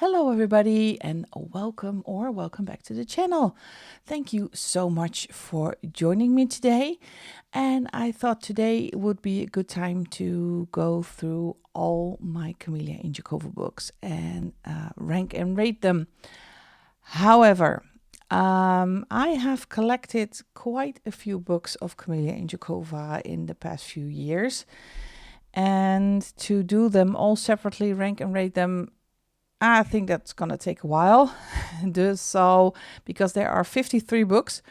Hello everybody and welcome back to the channel. Thank you so much for joining me today. And I thought today would be a good time to go through all my Kameliya Angelkova books and rank and rate them. However, I have collected quite a few books of Kameliya Angelkova in the past few years. And to do them all separately, rank and rate them, I think that's going to take a while. So, because there are 53 books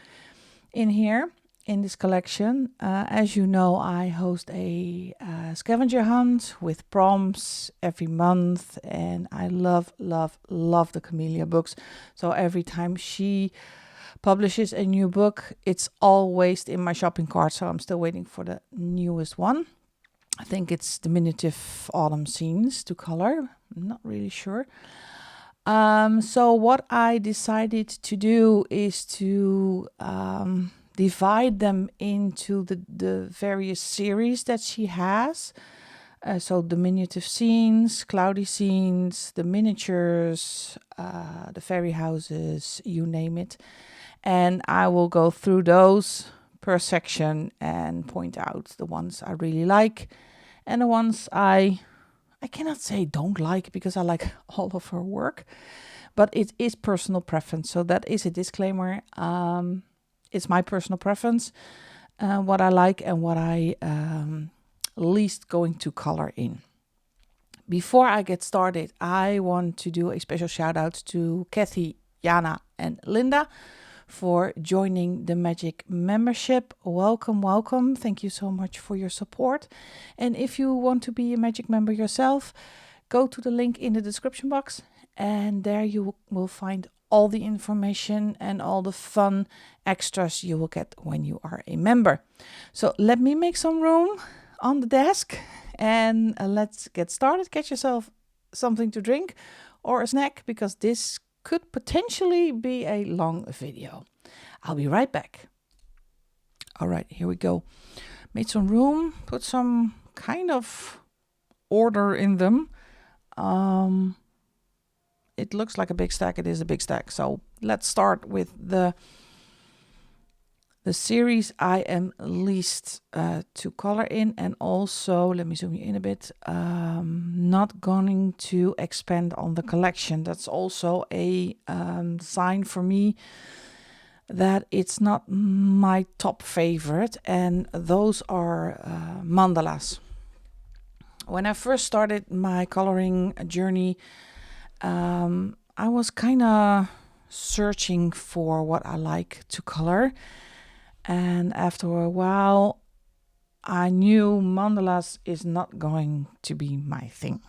in here in this collection. As you know, I host a scavenger hunt with prompts every month, and I love the Kameliya books. So every time she publishes a new book, it's always in my shopping cart. So I'm still waiting for the newest one. I think it's Diminutive Scenes to color. I'm not really sure. So what I decided to do is to divide them into the various series that she has. So Diminutive Scenes, Cloudy Scenes, the miniatures, the fairy houses, you name it. And I will go through those per section and point out the ones I really like and the ones I cannot say don't like, because I like all of her work, but it is personal preference. So that is a disclaimer. It's my personal preference, what I like and what I least going to color in. Before I get started, I want to do a special shout out to Kathy, Jana and Linda for joining the Magic membership. Welcome. Thank you so much for your support. And if you want to be a Magic member yourself, go to the link in the description box, and there you will find all the information and all the fun extras you will get when you are a member. So let me make some room on the desk and let's get started. Get yourself something to drink or a snack, because this could potentially be a long video. I'll be right back. All right, here we go. Made some room, put some kind of order in them. It looks like a big stack. It is a big stack. So let's start with the series I am least to color in, and also let me zoom you in a bit. Not going to expand on the collection. That's also a sign for me that it's not my top favorite, and those are mandalas. When I first started my coloring journey, I was kind of searching for what I like to color. And after a while, I knew mandalas is not going to be my thing.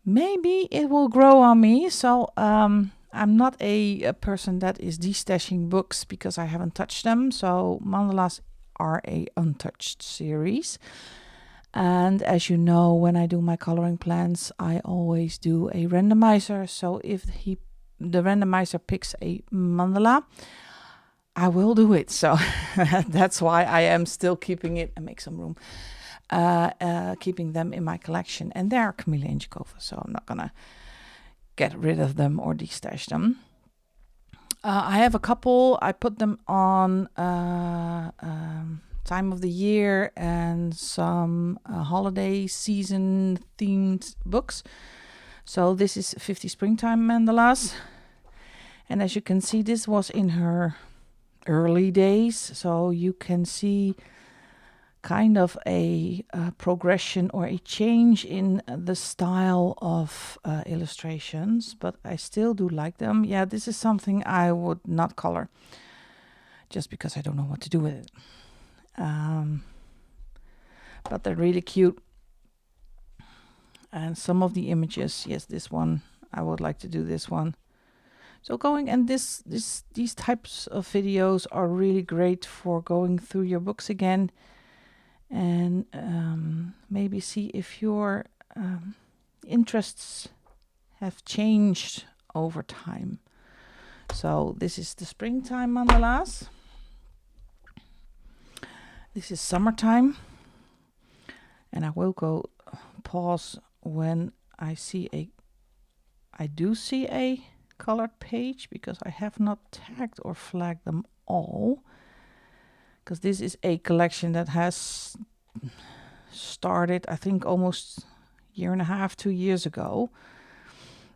Maybe it will grow on me. So I'm not a person that is destashing books because I haven't touched them. So mandalas are a untouched series. And as you know, when I do my coloring plans, I always do a randomizer. So if the randomizer picks a mandala, I will do it. So that's why I am still keeping it, and make some room, keeping them in my collection. And they are Kameliya Angelkova, so I'm not gonna get rid of them or destash them. I have a couple. I put them on time of the year and some holiday season themed books. So this is 50 Springtime Mandalas. And as you can see, this was in her early days. So you can see kind of a progression or a change in the style of illustrations, but I still do like them. Yeah, this is something I would not color just because I don't know what to do with it. But they're really cute. And some of the images, yes, this one, I would like to do this one. So going, and these types of videos are really great for going through your books again and maybe see if your interests have changed over time. So this is the springtime mandalas. This is summertime. And I will go pause when I see a I do see a colored page because I have not tagged or flagged them all. Because this is a collection that has started, I think, almost a year and a half, 2 years ago.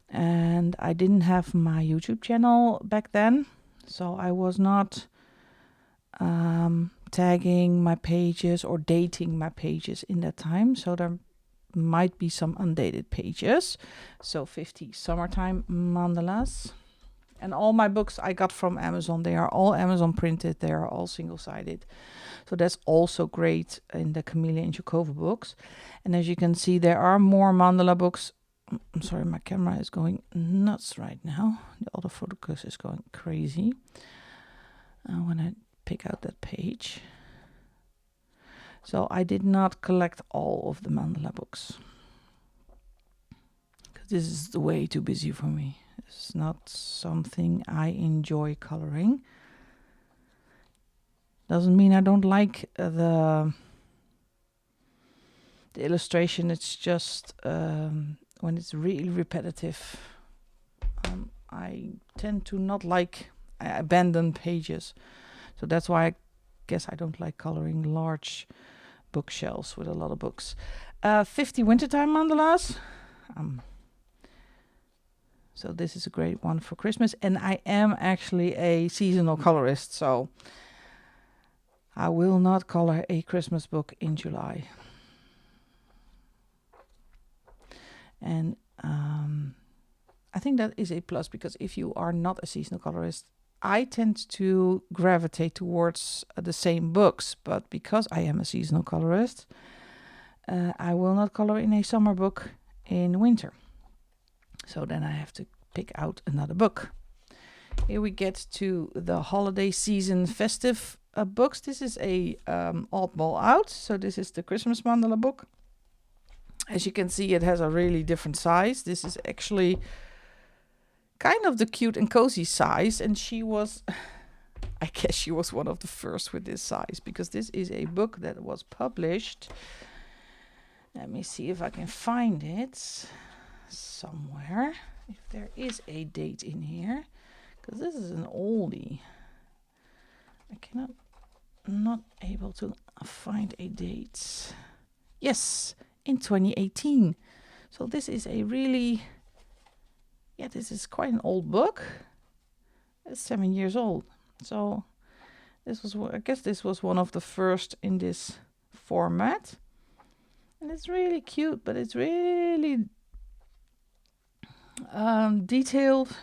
And I didn't have my YouTube channel back then, so I was not tagging my pages or dating my pages in that time. So there might be some undated pages. So 50 summertime mandalas. And all my books I got from Amazon. They are all Amazon printed. They are all single-sided. So that's also great in the Kameliya Angelkova books. And as you can see, there are more mandala books. I'm sorry, my camera is going nuts right now. The autofocus is going crazy. I want to pick out that page. So I did not collect all of the mandala books, because this is way too busy for me. It's not something I enjoy coloring. Doesn't mean I don't like the illustration. It's just when it's really repetitive, I tend to not like abandoned pages. So that's why I guess I don't like coloring large bookshelves with a lot of books. 50 wintertime mandalas. So this is a great one for Christmas. And I am actually a seasonal colorist, so I will not color a Christmas book in July. And I think that is a plus, because if you are not a seasonal colorist, I tend to gravitate towards the same books. But because I am a seasonal colorist, I will not color in a summer book in winter. So then I have to pick out another book. Here we get to the holiday season festive books. This is a oddball out. So this is the Christmas mandala book. As you can see, it has a really different size. This is actually kind of the cute and cozy size. And she was, I guess she was one of the first with this size, because this is a book that was published. Let me see if I can find it somewhere, if there is a date in here, because this is an oldie. I cannot, not able to find a date. Yes, in 2018. So this is a really, this is quite an old book. It's 7 years old. So this was, I guess this was one of the first in this format. And it's really cute, but it's really detailed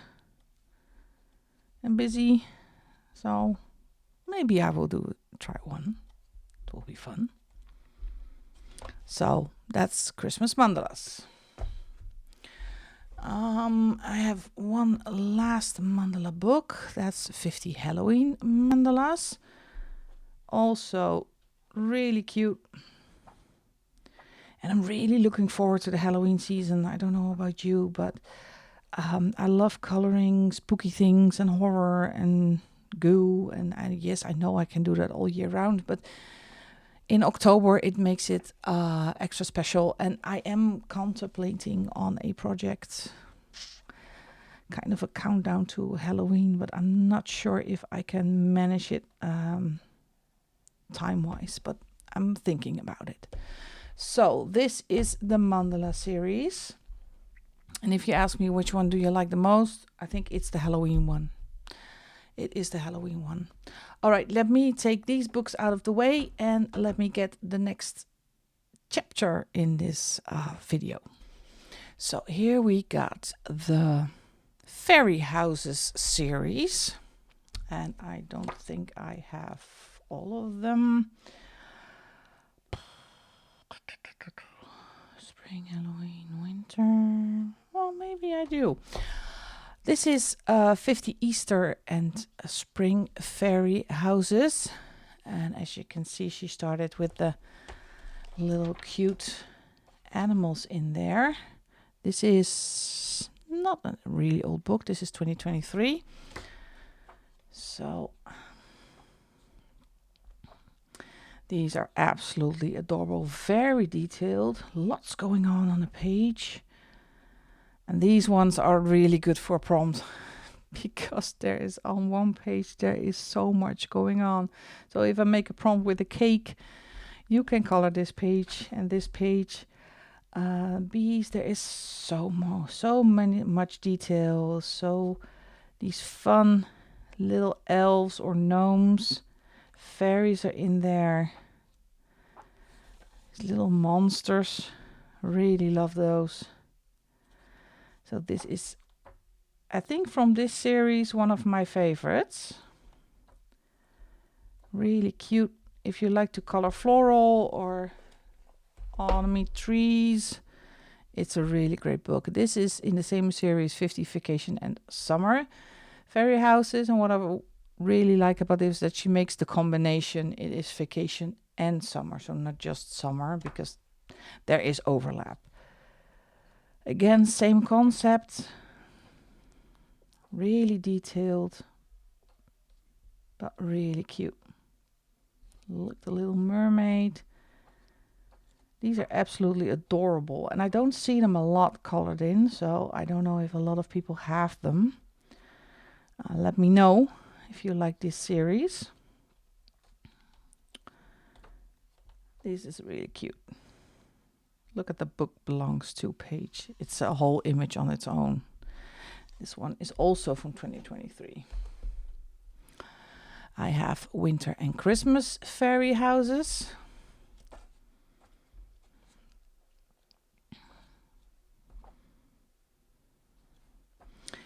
and busy. So maybe I will try one. It will be fun. So that's Christmas mandalas. I have one last mandala book. That's 50 Halloween mandalas. Also really cute. And I'm really looking forward to the Halloween season. I don't know about you, but I love coloring spooky things and horror and goo. And yes, I know I can do that all year round, but in October it makes it extra special. And I am contemplating on a project, kind of a countdown to Halloween, but I'm not sure if I can manage it time-wise, but I'm thinking about it. So this is the mandala series. And if you ask me which one do you like the most, I think it's the Halloween one. It is the Halloween one. All right, let me take these books out of the way and let me get the next chapter in this video. So here we got the Fairy Houses series. And I don't think I have all of them. Spring, Halloween, winter. Well, maybe I do. This is 50 Easter and Spring Fairy Houses. And as you can see, she started with the little cute animals in there. This is not a really old book. This is 2023. So these are absolutely adorable, very detailed, lots going on the page. And these ones are really good for prompt because there is on one page, there is so much going on. So if I make a prompt with a cake, you can color this page and this page. Bees, there is so much detail. So these fun little elves or gnomes, fairies are in there. These little monsters, really love those. So this is, I think from this series, one of my favorites. Really cute if you like to color floral or ornament trees. It's a really great book. This is in the same series, 50 Vacation and Summer Fairy Houses. And what I really like about this is that she makes the combination. It is vacation and summer, so not just summer, because there is overlap. Again, same concept. Really detailed, but really cute. Look, the little mermaid. These are absolutely adorable, and I don't see them a lot colored in, so I don't know if a lot of people have them. Let me know if you like this series. This is really cute. Look at the book belongs to page. It's a whole image on its own. This one is also from 2023. I have Winter and Christmas Fairy Houses.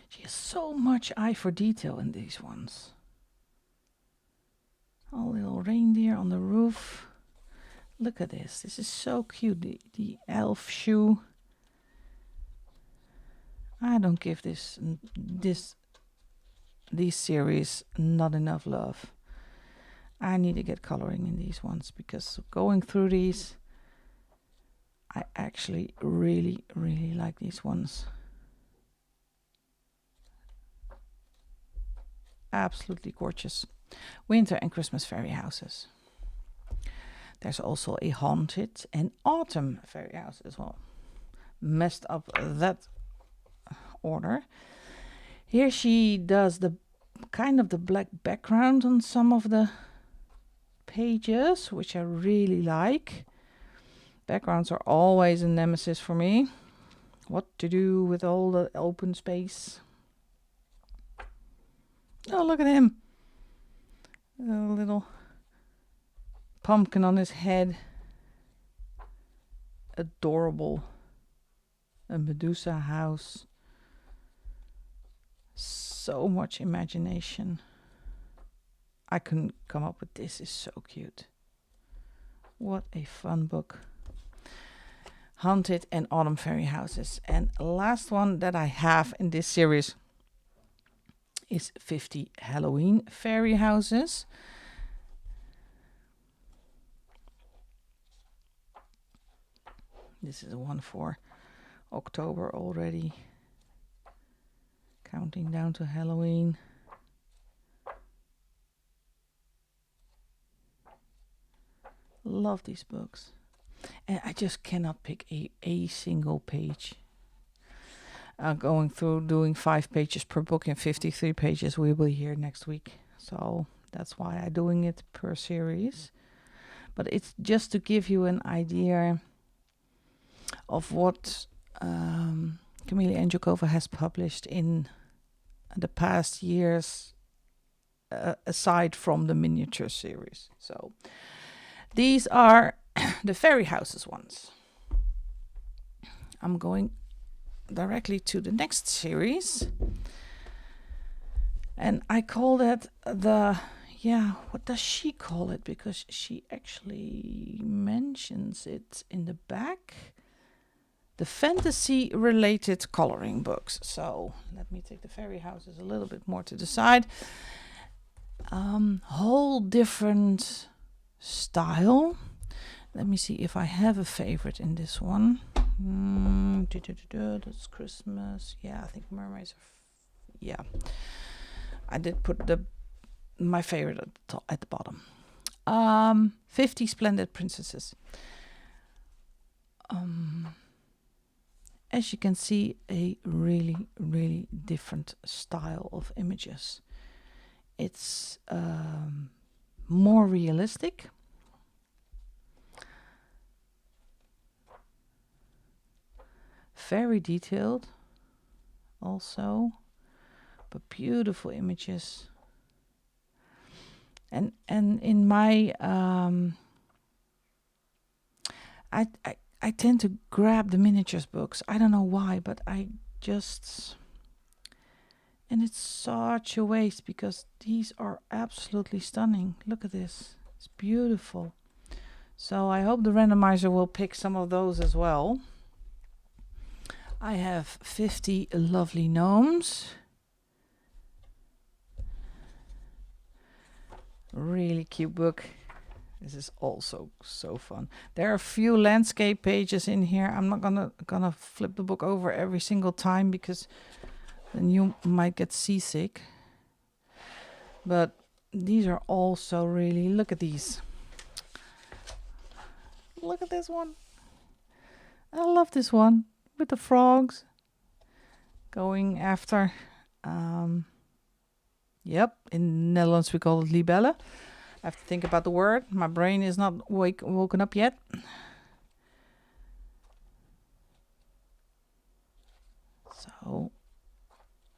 She has so much eye for detail in these ones. A little reindeer on the roof. Look at this. This is so cute. The elf shoe. I don't give this these series not enough love. I need to get coloring in these ones, because going through these, I actually really like these ones. Absolutely gorgeous. Winter and Christmas Fairy Houses. There's also a Haunted and Autumn Fairy House as well. Messed up that order. Here she does the kind of the black background on some of the pages, which I really like. Backgrounds are always a nemesis for me. What to do with all the open space? Oh, look at him. A little pumpkin on his head. Adorable. A Medusa house. So much imagination. I couldn't come up with this. Is so cute. What a fun book. Haunted and Autumn Fairy Houses. And last one that I have in this series is 50 Halloween Fairy Houses. This is one for October already. Counting down to Halloween. Love these books. And I just cannot pick a single page. Going through doing 5 pages per book and 53 pages we will hear next week. So that's why I'm doing it per series. But it's just to give you an idea of what Kameliya Angelkova has published in the past years, aside from the miniature series. So these are the Fairy Houses ones. I'm going directly to the next series. And I call that what does she call it? Because she actually mentions it in the back. The fantasy related coloring books. So let me take the Fairy Houses a little bit more to the side. Whole different style. Let me see if I have a favorite in this one. That's Christmas. Yeah, I think mermaids are. I did put my favorite at the bottom. 50 Splendid Princesses. as you can see, a really, really different style of images. It's more realistic. Very detailed also, but beautiful images. And in my I tend to grab the miniatures books. I don't know why, but I just, and it's such a waste because these are absolutely stunning. Look at this. It's beautiful. So I hope the randomizer will pick some of those as well. I have 50 lovely gnomes. Really cute book. This is also so fun. There are a few landscape pages in here. I'm not gonna flip the book over every single time because then you might get seasick. But these are also really, look at these. Look at this one. I love this one with the frogs going after. Yep, in Netherlands we call it libellen. I have to think about the word. My brain is not woken up yet. So,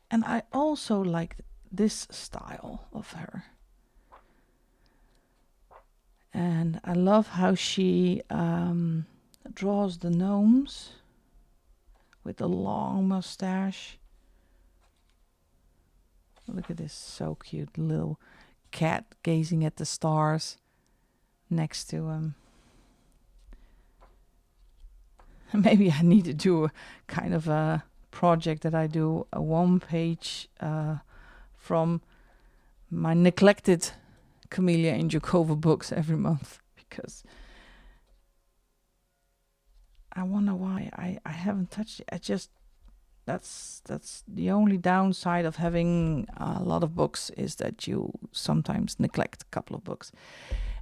and I also like this style of her. And I love how she draws the gnomes with the long mustache. Look at this, so cute. Little cat gazing at the stars next to him. Maybe I need to do a kind of a project that I do a one page from my neglected Kameliya Angelkova books every month, because I wonder why I haven't touched it. I just, that's the only downside of having a lot of books, is that you sometimes neglect a couple of books.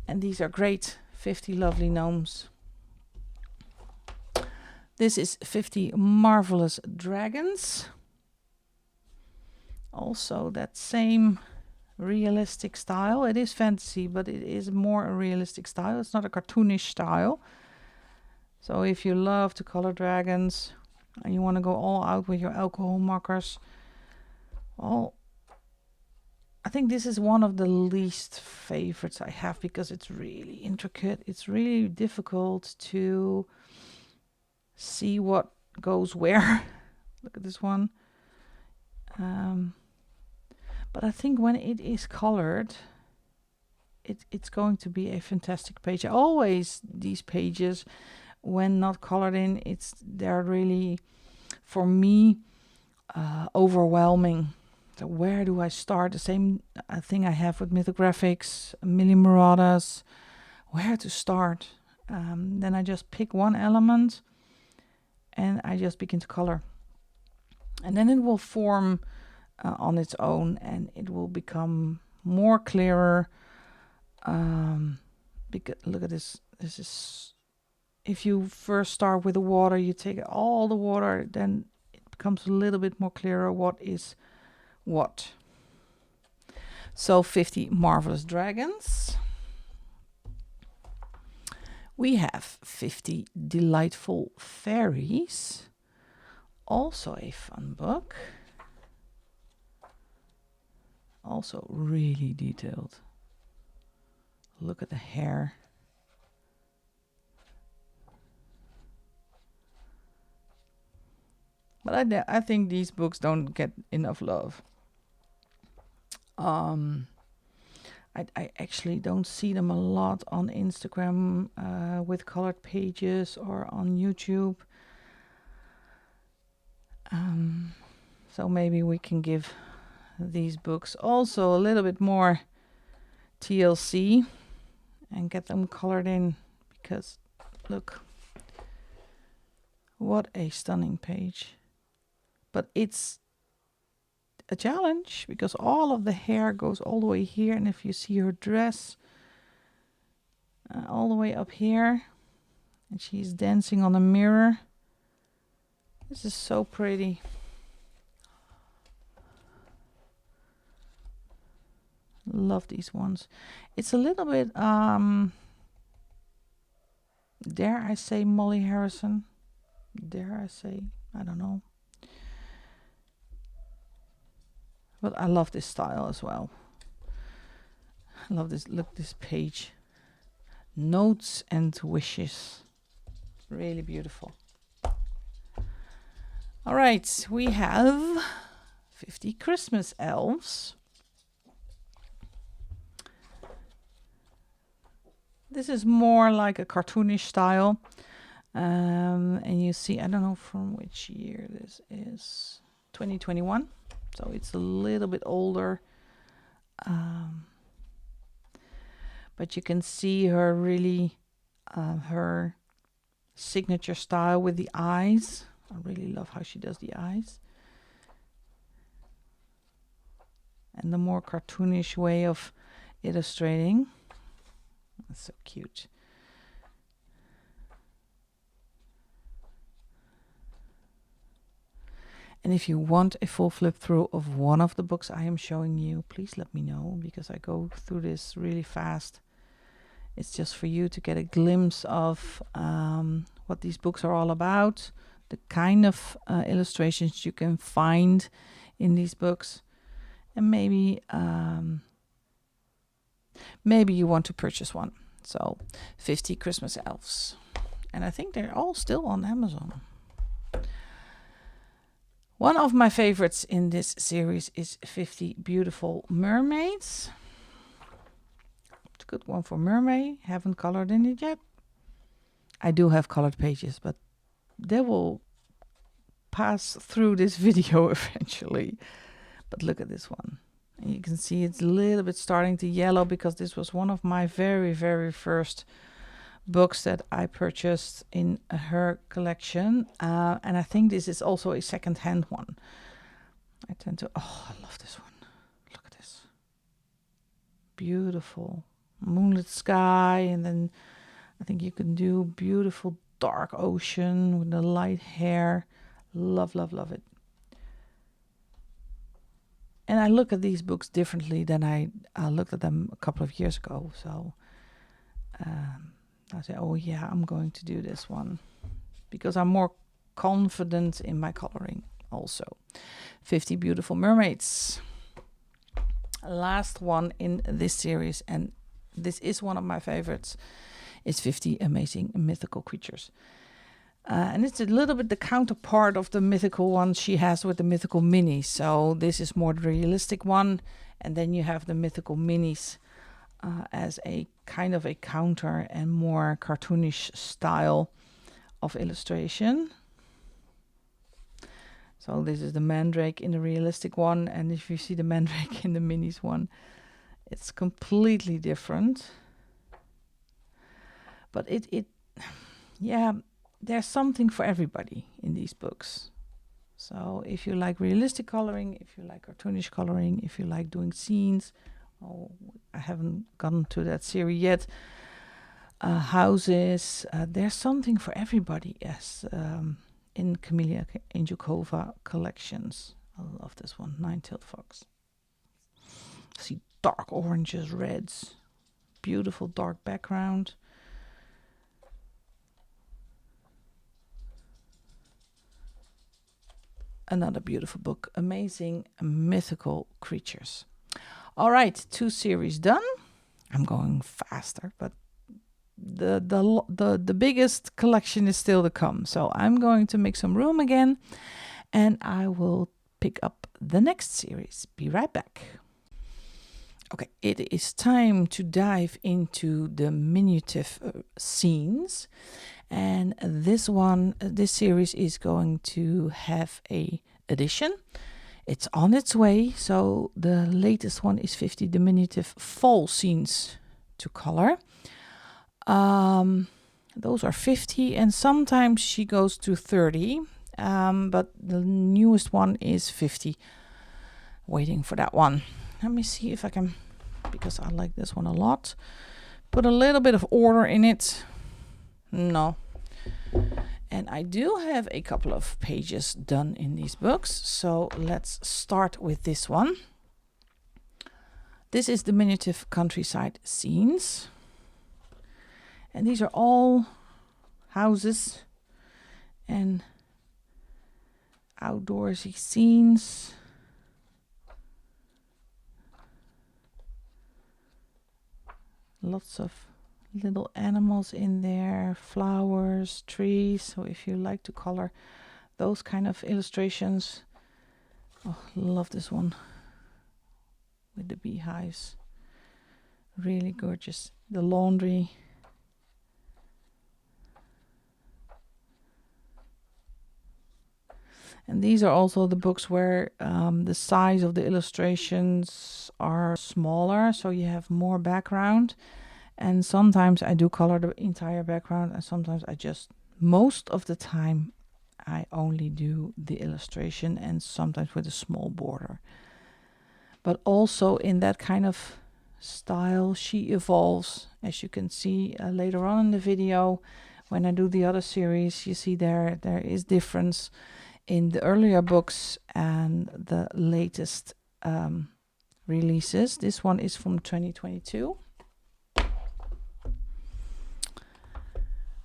And these are great. 50 lovely gnomes. This is 50 marvelous dragons. Also that same realistic style. It is fantasy, but it is more a realistic style. It's not a cartoonish style. So if you love to color dragons and you want to go all out with your alcohol markers, well, I think this is one of the least favorites I have because it's really intricate. It's really difficult to see what goes where. Look at this one. But I think when it is colored, it's going to be a fantastic page. Always these pages, when not colored in, they're really, for me, overwhelming. So where do I start? The same thing I have with mythographics, Million Marauders. Where to start? Then I just pick one element and I just begin to color. And then it will form on its own, and it will become more clearer. Because look at this. This is, if you first start with the water, you take all the water, then it becomes a little bit more clearer what is what. So 50 marvelous dragons. We have 50 delightful fairies. Also a fun book. Also really detailed. Look at the hair. But I think these books don't get enough love. I actually don't see them a lot on Instagram with colored pages or on YouTube. So maybe we can give these books also a little bit more TLC and get them colored in, because look, what a stunning page. But it's a challenge because all of the hair goes all the way here, and if you see her dress all the way up here, and she's dancing on a mirror. This is so pretty. Love these ones. It's a little bit, dare I say Molly Harrison? Dare I say? I don't know. But I love this style as well. I love this. Look, this page. Notes and wishes. Really beautiful. All right, we have 50 Christmas elves. This is more like a cartoonish style. And you see, I don't know from which year this is. 2021. So it's a little bit older. But you can see her really, her signature style with the eyes. I really love how she does the eyes. And the more cartoonish way of illustrating. That's so cute. And if you want a full flip through of one of the books I am showing you, please let me know, because I go through this really fast. It's just for you to get a glimpse of what these books are all about, the kind of illustrations you can find in these books, and maybe you want to purchase one. So 50 Christmas elves, and I think they're all still on Amazon. One of my favorites in this series is 50 Beautiful Mermaids. It's a good one for mermaid. Haven't colored in it yet. I do have colored pages, but they will pass through this video eventually. But look at this one. And you can see it's a little bit starting to yellow because this was one of my very, very first books that I purchased in her collection. And I think this is also a second-hand one. I tend to, I love this one. Look at this. Beautiful. Moonlit sky, and then I think you can do beautiful dark ocean with the light hair. Love, love, love it. And I look at these books differently than I looked at them a couple of years ago. So I say, oh yeah, I'm going to do this one because I'm more confident in my coloring also. 50 Beautiful Mermaids. Last one in this series, and this is one of my favorites, is 50 Amazing Mythical Creatures. And it's a little bit the counterpart of the mythical one she has with the mythical minis. So this is more the realistic one, and then you have the mythical minis as a kind of a counter and more cartoonish style of illustration. So this is the mandrake in the realistic one, and if you see the mandrake in the minis one, it's completely different. But yeah, there's something for everybody in these books. So if you like realistic coloring, if you like cartoonish coloring, if you like doing scenes, I haven't gotten to that series yet. Houses, there's something for everybody as in Kameliya Angelkova collections. I love this one, Nine-Tailed Fox. See dark oranges, reds, beautiful dark background. Another beautiful book, Amazing Mythical Creatures. All right, 2 series done. I'm going faster, but the biggest collection is still to come. So I'm going to make some room again, and I will pick up the next series. Be right back. Okay, it is time to dive into the Diminutive Scenes. And this series is going to have a edition. It's on its way. So the latest one is 50 Diminutive Fall Scenes to color. Those are 50, and sometimes she goes to 30. But the newest one is 50. Waiting for that one. Let me see if I can, because I like this one a lot, put a little bit of order in it. No. And I do have a couple of pages done in these books, so let's start with this one. This is Diminutive Countryside Scenes. And these are all houses and outdoorsy scenes. Lots of little animals in there, flowers, trees. So if you like to color those kind of illustrations, oh, love this one with the beehives. Really gorgeous. The laundry. And these are also the books where the size of the illustrations are smaller, so you have more background. And sometimes I do color the entire background, and sometimes most of the time, I only do the illustration, and sometimes with a small border. But also in that kind of style, she evolves, as you can see later on in the video. When I do the other series, you see there is difference in the earlier books and the latest releases. This one is from 2022.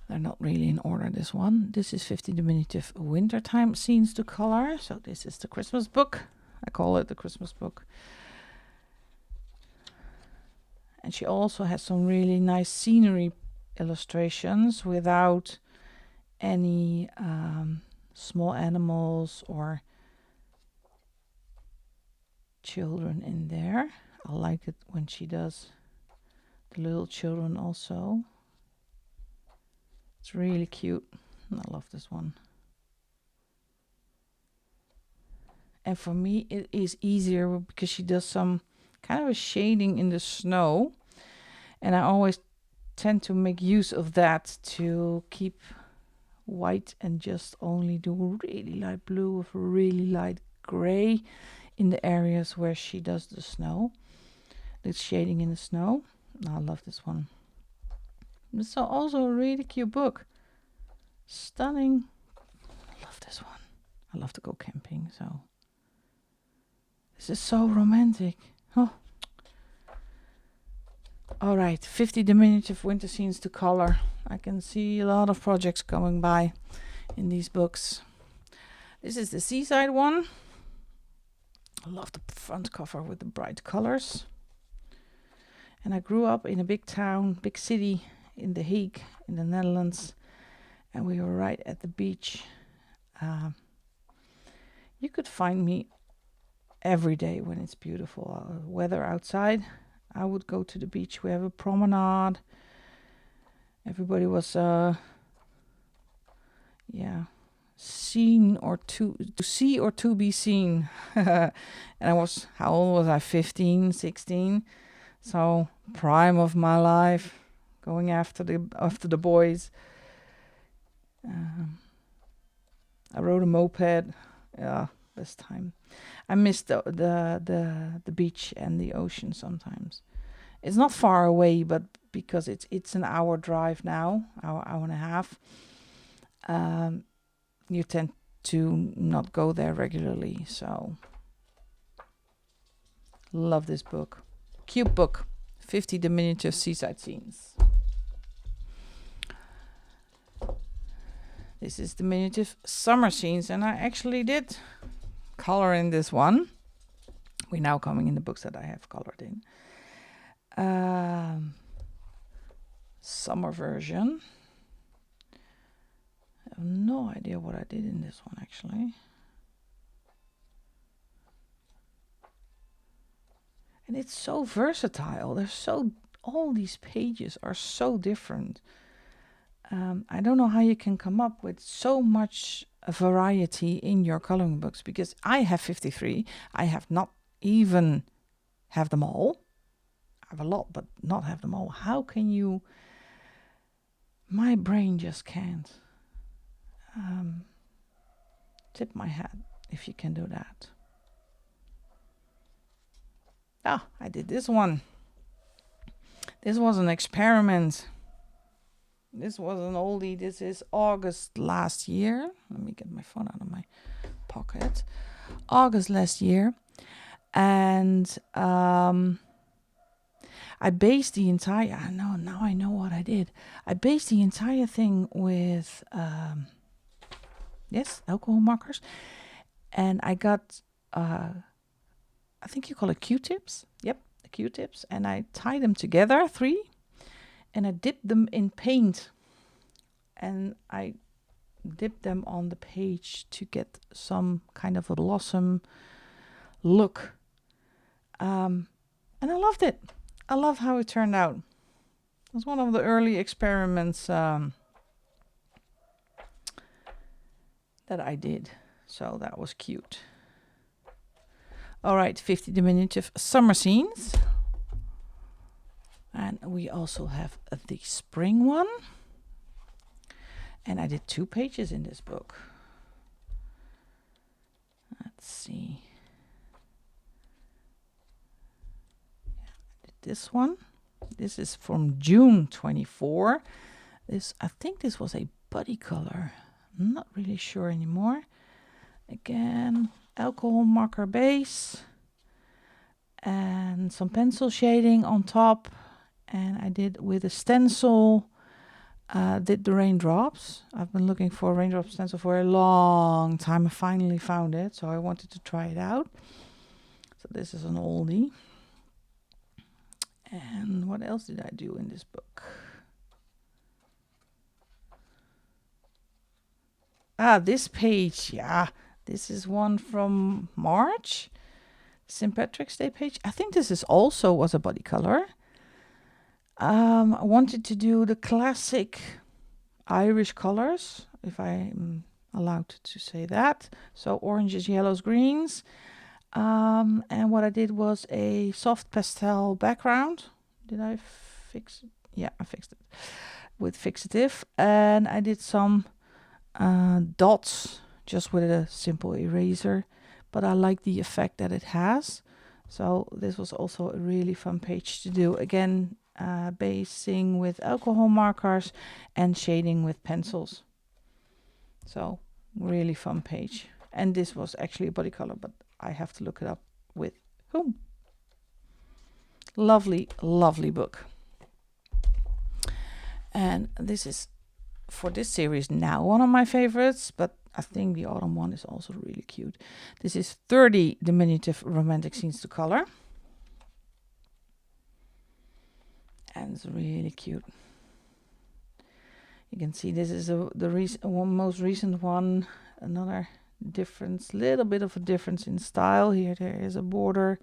They're not really in order, this one. This is 50 Diminutive Wintertime Scenes to Color. So this is the Christmas book. I call it the Christmas book. And she also has some really nice scenery illustrations without any small animals or children in there. I like it when she does the little children also. It's really cute. I love this one. And for me, it is easier because she does some kind of a shading in the snow. And I always tend to make use of that to keep white and just only do really light blue with really light gray in the areas where she does the snow. This shading in the snow. I love this one. It's also a really cute book. Stunning. I love this one. I love to go camping, so this is so romantic. Oh. All right, 50 Diminutive Winter Scenes to Color. I can see a lot of projects going by in these books. This is the seaside one. I love the front cover with the bright colors. And I grew up in a big town, big city in The Hague in the Netherlands. And we were right at the beach. You could find me every day when it's beautiful weather outside. I would go to the beach. We have a promenade. Everybody was seen or to see or to be seen. And how old was I? 15, 16. So prime of my life, going after the boys. I rode a moped. Yeah, best time. I miss the beach and the ocean sometimes. It's not far away, but because it's an hour drive now, hour and a half, you tend to not go there regularly. So love this book. Cute book. 50 Diminutive Seaside Scenes. This is Diminutive Summer Scenes, and I actually did color in this one. We're now coming in the books that I have colored in. Summer version. I have no idea what I did in this one actually. And it's so versatile. All these pages are so different. I don't know how you can come up with so much variety in your coloring books, because I have 53. I have not even have them all. I have a lot, but not have them all. How can you? My brain just can't. Tip my hat if you can do that. I did this one. This was an experiment. This was an oldie. This is August last year. Let me get my phone out of my pocket. August last year. And I based the entire, now I know what I did. I based the entire thing with, alcohol markers. And I got, I think you call it Q-tips. Yep, the Q-tips. And I tied them together, 3. And I dipped them in paint. And I dipped them on the page to get some kind of a blossom look. And I loved it. I love how it turned out. It was one of the early experiments that I did. So that was cute. All right, 50 diminutive summer scenes. And we also have the spring one. And I did 2 pages in this book. Let's see. I did this one. This is from June 24. I think this was a buddy color. I'm not really sure anymore. Again, alcohol marker base. And some pencil shading on top. And I did with a stencil, did the raindrops. I've been looking for a raindrop stencil for a long time. I finally found it, so I wanted to try it out. So this is an oldie. And what else did I do in this book? This page, yeah. This is one from March. St. Patrick's Day page. I think this is also was a body color. I wanted to do the classic Irish colors, if I'm allowed to say that. So oranges, yellows, greens. And what I did was a soft pastel background. Did I fix it? Yeah, I fixed it with fixative. And I did some dots just with a simple eraser. But I like the effect that it has. So this was also a really fun page to do. Again, basing with alcohol markers and shading with pencils. So really fun page. And this was actually a body color, but I have to look it up with whom. Lovely, lovely book. And this is for this series now one of my favorites, but I think the autumn one is also really cute. This is 30 diminutive romantic scenes to color. And it's really cute. You can see this is the most recent one. Another difference, little bit of a difference in style. Here there is a border.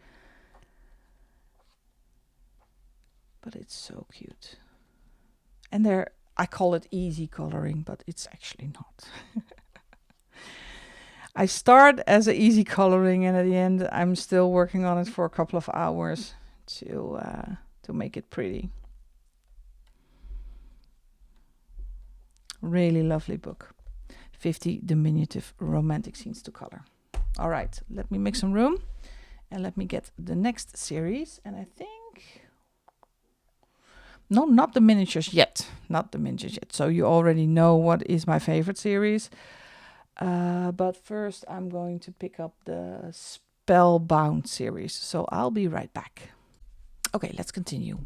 But it's so cute. And I call it easy coloring, but it's actually not. I start as an easy coloring, and at the end I'm still working on it for a couple of hours to make it pretty. Really lovely book. 50 diminutive romantic scenes to color. All right, let me make some room and let me get the next series. And I think, no, not the miniatures yet. Not the miniatures yet. So you already know what is my favorite series. But first I'm going to pick up the Spellbound series. So I'll be right back. Okay, let's continue.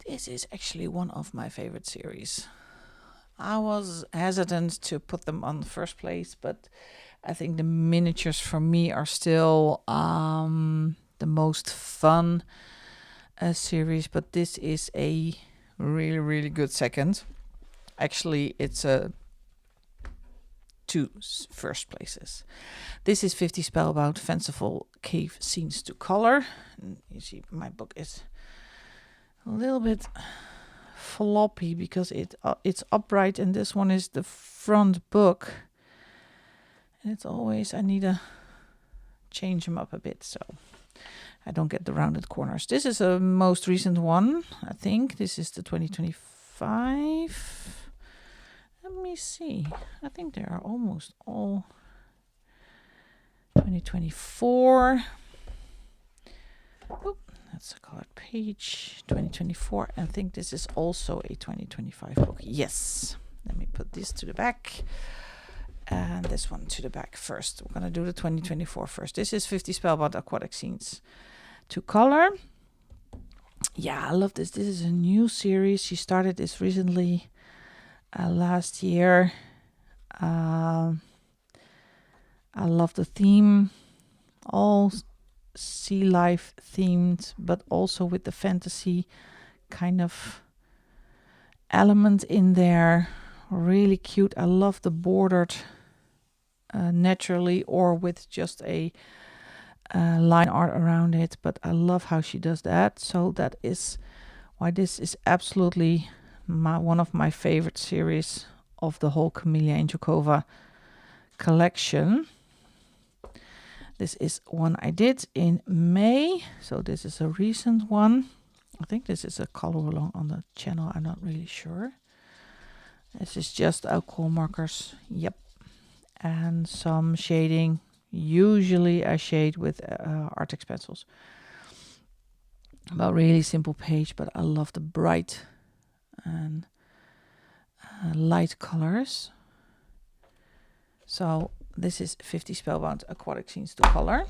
This is actually one of my favorite series. I was hesitant to put them on the first place, but I think the miniatures for me are still the most fun series. But this is a really, really good second. Actually, it's two first places. This is 50 Spellbound Fanciful Cave Scenes to Color. And you see, my book is a little bit floppy because it's upright, and this one is the front book. And it's always, I need to change them up a bit so I don't get the rounded corners. This is a most recent one, I think. This is the 2025. Let me see. I think they are almost all 2024. Oop, That's a colored page, 2024. I think this is also a 2025 book. Yes. Let me put this to the back and this one to the back first. We're going to do the 2024 first. This is 50 Spellbound Aquatic Scenes to color. Yeah, I love this. This is a new series. She started this recently last year. I love the theme. All sea life themed, but also with the fantasy kind of element in there. Really cute. I love the bordered naturally or with just a line art around it, but I love how she does that. So that is why this is absolutely one of my favorite series of the whole Kameliya Angelkova collection. This is one I did in May, so this is a recent one. I think this is a color along on the channel, I'm not really sure. This is just alcohol markers, yep, and some shading. Usually I shade with Artex pencils. But really simple page, but I love the bright and light colors. So this is 50 Spellbound Aquatic Scenes to color.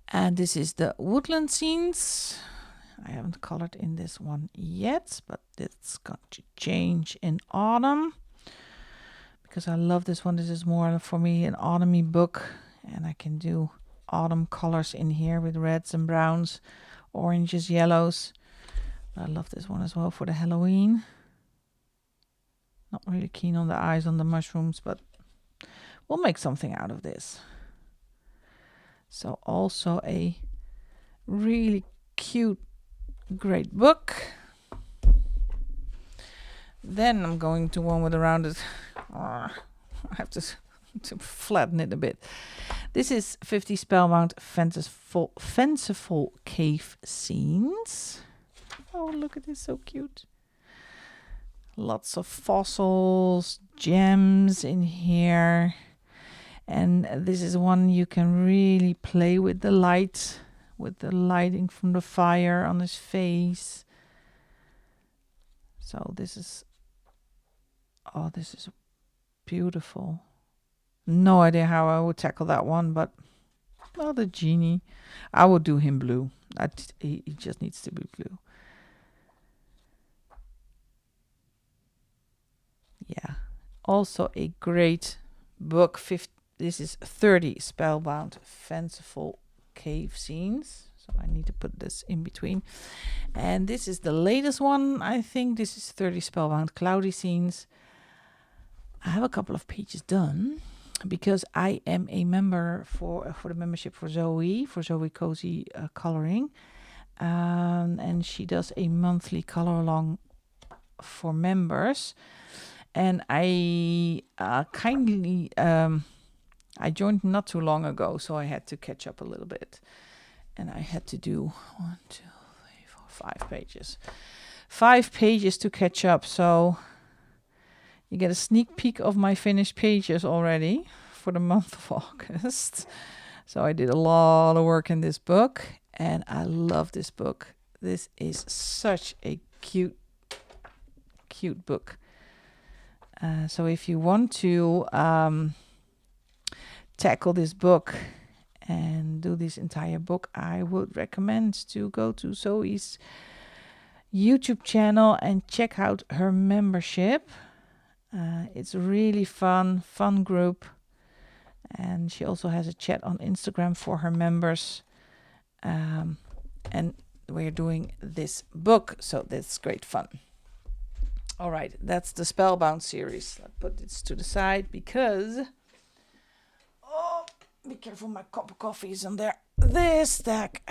And this is the woodland scenes. I haven't colored in this one yet, but it's going to change in autumn because I love this one. This is more for me an autumny book, and I can do autumn colors in here with reds and browns, oranges, yellows. I love this one as well for the Halloween. Not really keen on the eyes on the mushrooms, but we'll make something out of this. So also a really cute, great book. Then I'm going to one with a rounded. I have to flatten it a bit. This is 50 Spellbound Fanciful Cave Scenes. Oh, look at this, so cute. Lots of fossils, gems in here. And this is one you can really play with the light, with the lighting from the fire on his face. So this is, oh, this is beautiful. No idea how I would tackle that one, but, well, the genie. I would do him blue. He just needs to be blue. Yeah. Also a great book. This is 30 Spellbound Fanciful Cave Scenes. So I need to put this in between. And this is the latest one, I think. This is 30 Spellbound Cloudy Scenes. I have a couple of pages done because I am a member for the membership for Zoe Cozy Coloring. And she does a monthly color along for members. And I kindly... I joined not too long ago, so I had to catch up a little bit. And I had to do 1, 2, 3, 4, 5 pages. 5 pages to catch up, so you get a sneak peek of my finished pages already for the month of August. So I did a lot of work in this book, and I love this book. This is such a cute book. So if you want to... tackle this book and do this entire book, I would recommend to go to Zoe's YouTube channel and check out her membership. It's really fun group, and she also has a chat on Instagram for her members, and we're doing this book, so that's great fun. All right, that's the Spellbound series. I'll put this to the side because... Oh, be careful, my cup of coffee is on there. This stack.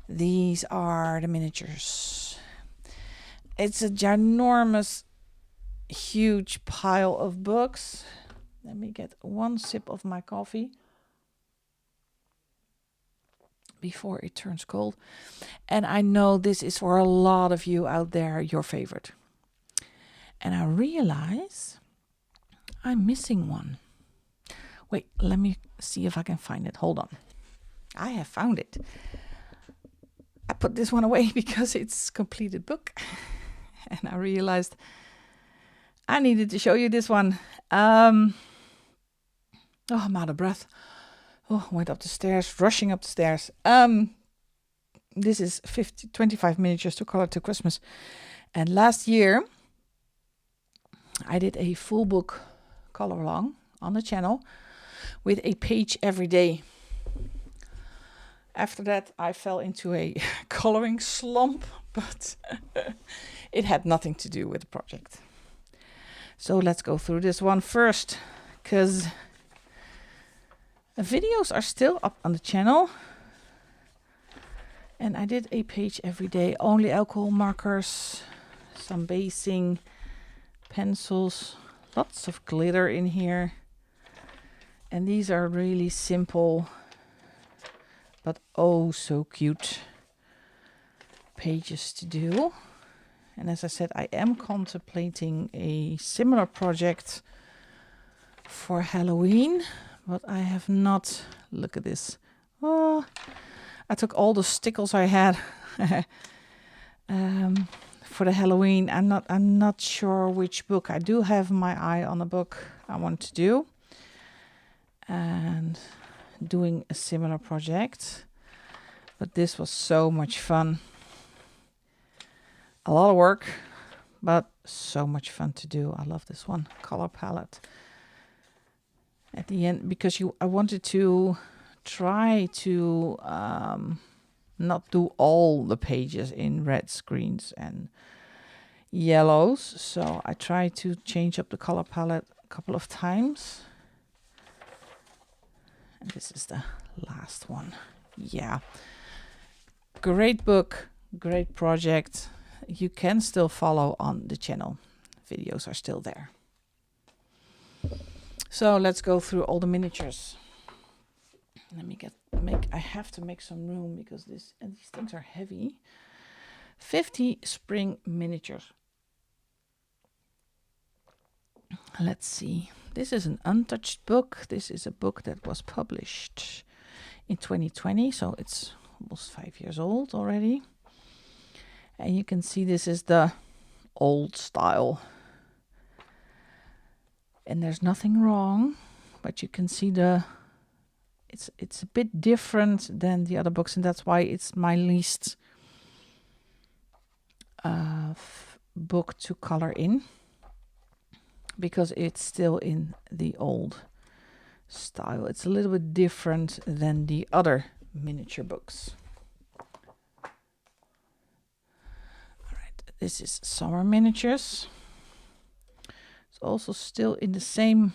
These are the miniatures. It's a ginormous, huge pile of books. Let me get one sip of my coffee before it turns cold. And I know this is for a lot of you out there your favorite. And I realize I'm missing one. Wait, let me see if I can find it. Hold on. I have found it. I put this one away because it's a completed book. And I realized I needed to show you this one. Oh, I'm out of breath. Oh, went up the stairs, rushing up the stairs. This is 25 miniatures to color to Christmas. And last year, I did a full book color along on the channel with a page every day. After that, I fell into a coloring slump, but it had nothing to do with the project. So let's go through this one first, because videos are still up on the channel. And I did a page every day, only alcohol markers, some basing, pencils, lots of glitter in here. And these are really simple, but oh so cute pages to do. And as I said, I am contemplating a similar project for Halloween, but I have not. Look at this. Oh, I took all the stickles I had for the Halloween. I'm not sure which book. I do have my eye on a book I want to do, and doing a similar project. But this was so much fun. A lot of work, but so much fun to do. I love this one color palette. At the end, because I wanted to try to not do all the pages in reds, greens, and yellows. So I tried to change up the color palette a couple of times. And this is the last one. Yeah. Great book, great project. You can still follow on the channel. Videos are still there. So let's go through all the miniatures. Let me I have to make some room because these things are heavy. 50 spring miniatures. Let's see. This is an untouched book. This is a book that was published in 2020, so it's almost 5 years old already. And you can see this is the old style. And there's nothing wrong, but you can see it's a bit different than the other books, and that's why it's my least book to color in, because it's still in the old style. It's a little bit different than the other miniature books. This is summer miniatures. It's also still in the same.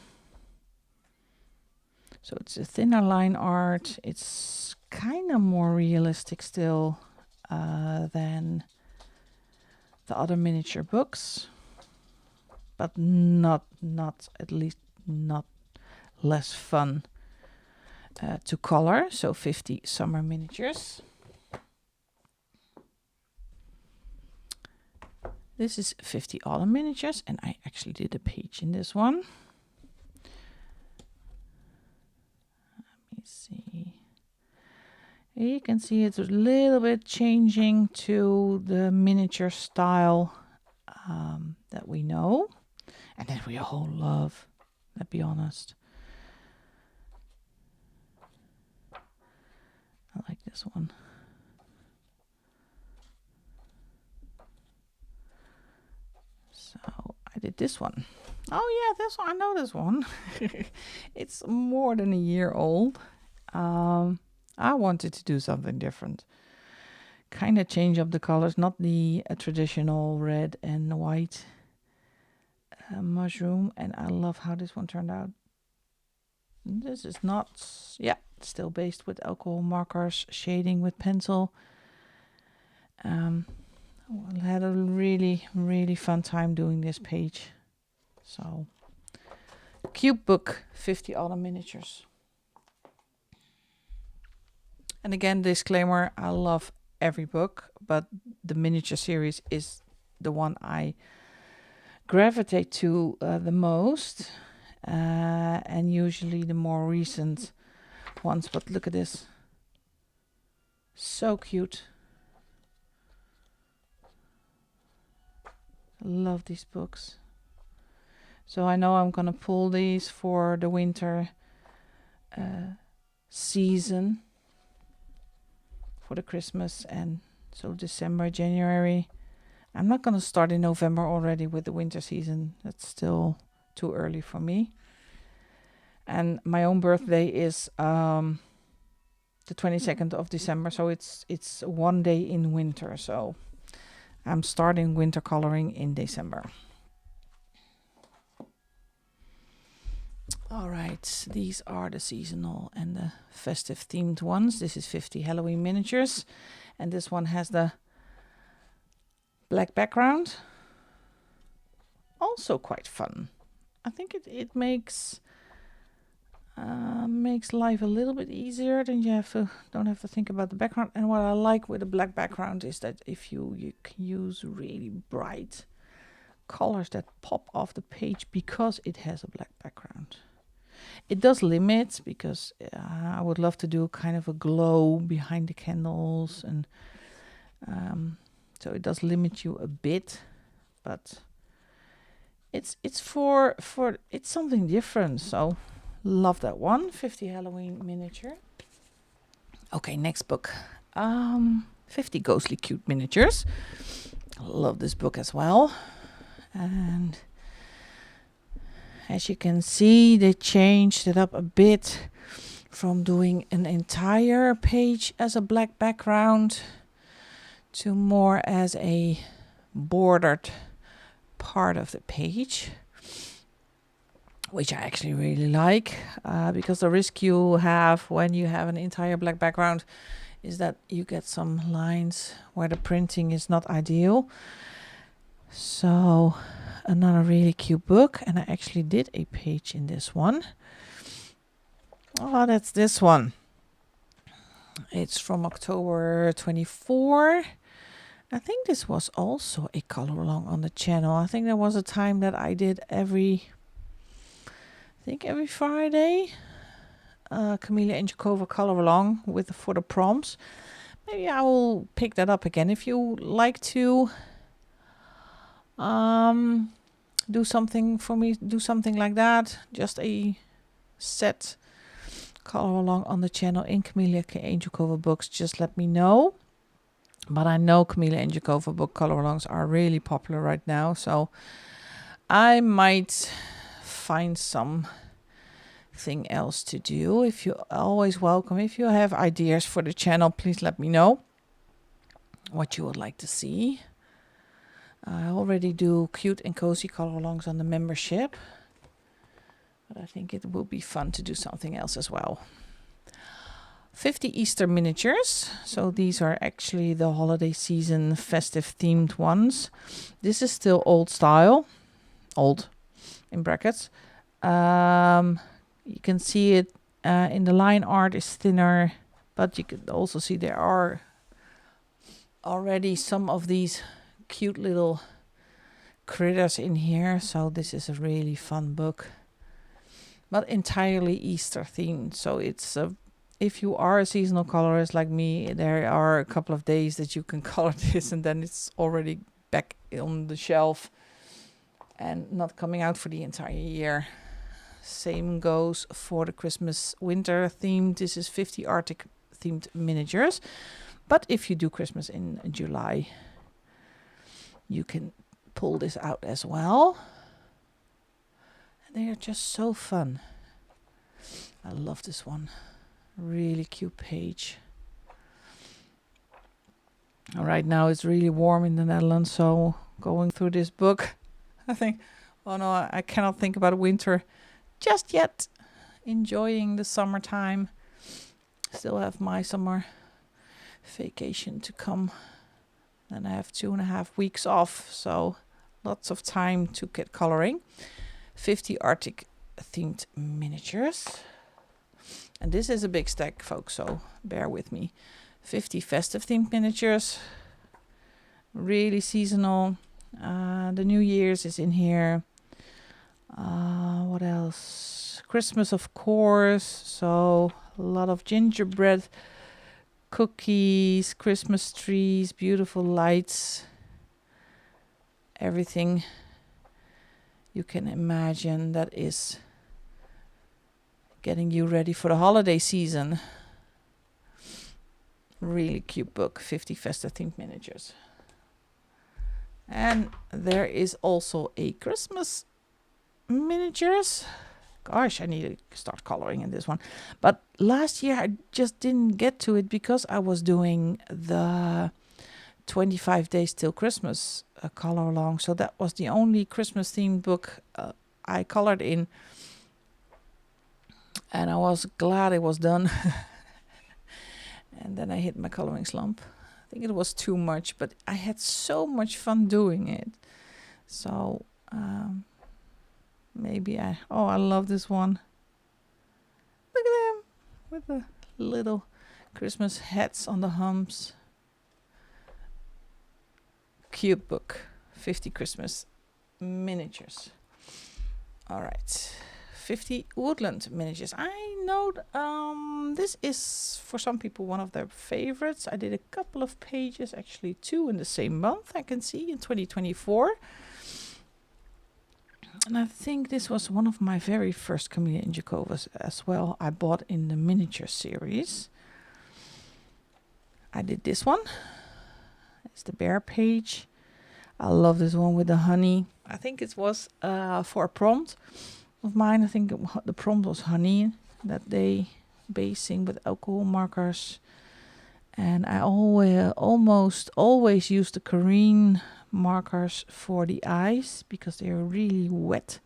So it's a thinner line art. It's kind of more realistic still than the other miniature books, but not at least not less fun to color. So 50 summer miniatures. This is 50 autumn miniatures, and I actually did a page in this one. Let me see. You can see it's a little bit changing to the miniature style that we know and that we all love, let's be honest. I like this one. So I did this one. Oh yeah, this one. I know this one. It's more than a year old. I wanted to do something different. Kind of change up the colors, not the traditional red and white mushroom. And I love how this one turned out. This is not, still based with alcohol markers, shading with pencil. I had a really, really fun time doing this page. So, cute book, 50 autumn miniatures. And again, disclaimer, I love every book, but the miniature series is the one I gravitate to the most. And usually the more recent ones. But look at this. So cute. Love these books. So I know I'm gonna pull these for the winter season, for the Christmas, and so December, January. I'm not gonna start in November already with the winter season. That's still too early for me. And my own birthday is the 22nd of December, so it's one day in winter. So I'm starting winter coloring in December. All right, these are the seasonal and the festive themed ones. This is 50 Halloween miniatures, and this one has the black background. Also quite fun. I think it makes life a little bit easier. Then you don't have to think about the background. And what I like with the black background is that if you can use really bright colors that pop off the page because it has a black background. It does limit, because I would love to do kind of a glow behind the candles, and so it does limit you a bit, but it's something different. So love that one. 50 Halloween miniature. Okay, next book. 50 Ghostly Cute Miniatures. Love this book as well. And as you can see, they changed it up a bit from doing an entire page as a black background to more as a bordered part of the page, which I actually really like, because the risk you have when you have an entire black background is that you get some lines where the printing is not ideal. So another really cute book, and I actually did a page in this one. Oh, that's this one. It's from October 24. I think this was also a color along on the channel. I think there was a time that I did every Friday Kameliya Angelkova color along for the prompts. Maybe I will pick that up again. If you like to do something for me, do something like that, just a set color along on the channel in Kameliya Angelkova books, just let me know. But I know Kameliya Angelkova book color alongs are really popular right now, so I might find something else to do. If you're always welcome. If you have ideas for the channel, please let me know what you would like to see. I already do cute and cozy color alongs on the membership, but I think it will be fun to do something else as well. 50 Easter miniatures. So these are actually the holiday season festive themed ones. This is still old style, old in brackets. You can see it in the line art is thinner, but you can also see there are already some of these cute little critters in here. So this is a really fun book, but entirely Easter themed. So it's if you are a seasonal colorist like me, there are a couple of days that you can color this and then it's already back on the shelf and not coming out for the entire year. Same goes for the Christmas winter theme. This is 50 Arctic themed miniatures. But if you do Christmas in July, you can pull this out as well. And they are just so fun. I love this one. Really cute page. Right now it's really warm in the Netherlands, so going through this book, I think, oh no, I cannot think about winter just yet. Enjoying the summertime. Still have my summer vacation to come. Then I have 2.5 weeks off, so lots of time to get coloring. 50 Arctic themed miniatures. And this is a big stack, folks, so bear with me. 50 festive themed miniatures. Really seasonal. The New Year's is in here. What else? Christmas, of course. So a lot of gingerbread cookies, Christmas trees, beautiful lights, everything you can imagine that is getting you ready for the holiday season. Really cute book, 50 festive themed miniatures. And there is also a Christmas miniatures. Gosh, I need to start coloring in this one. But last year I just didn't get to it because I was doing the 25 days till Christmas color along. So that was the only Christmas themed book I colored in. And I was glad it was done. And then I hit my coloring slump. I think it was too much, but I had so much fun doing it. So maybe I love this one. Look at them with the little Christmas hats on the humps. Cute book, 50 Christmas miniatures. All right, 50 woodland miniatures. I know this is for some people one of their favorites. I did a couple of pages, actually 2 in the same month, I can see, in 2024. And I think this was one of my very first Kameliya Angelkovas as well. I bought in the miniature series. I did this one. It's the bear page. I love this one with the honey. I think it was for a prompt of mine. I think the prompt was honey that day, basing with alcohol markers. And I almost always use the Korean markers for the eyes because they are really wet.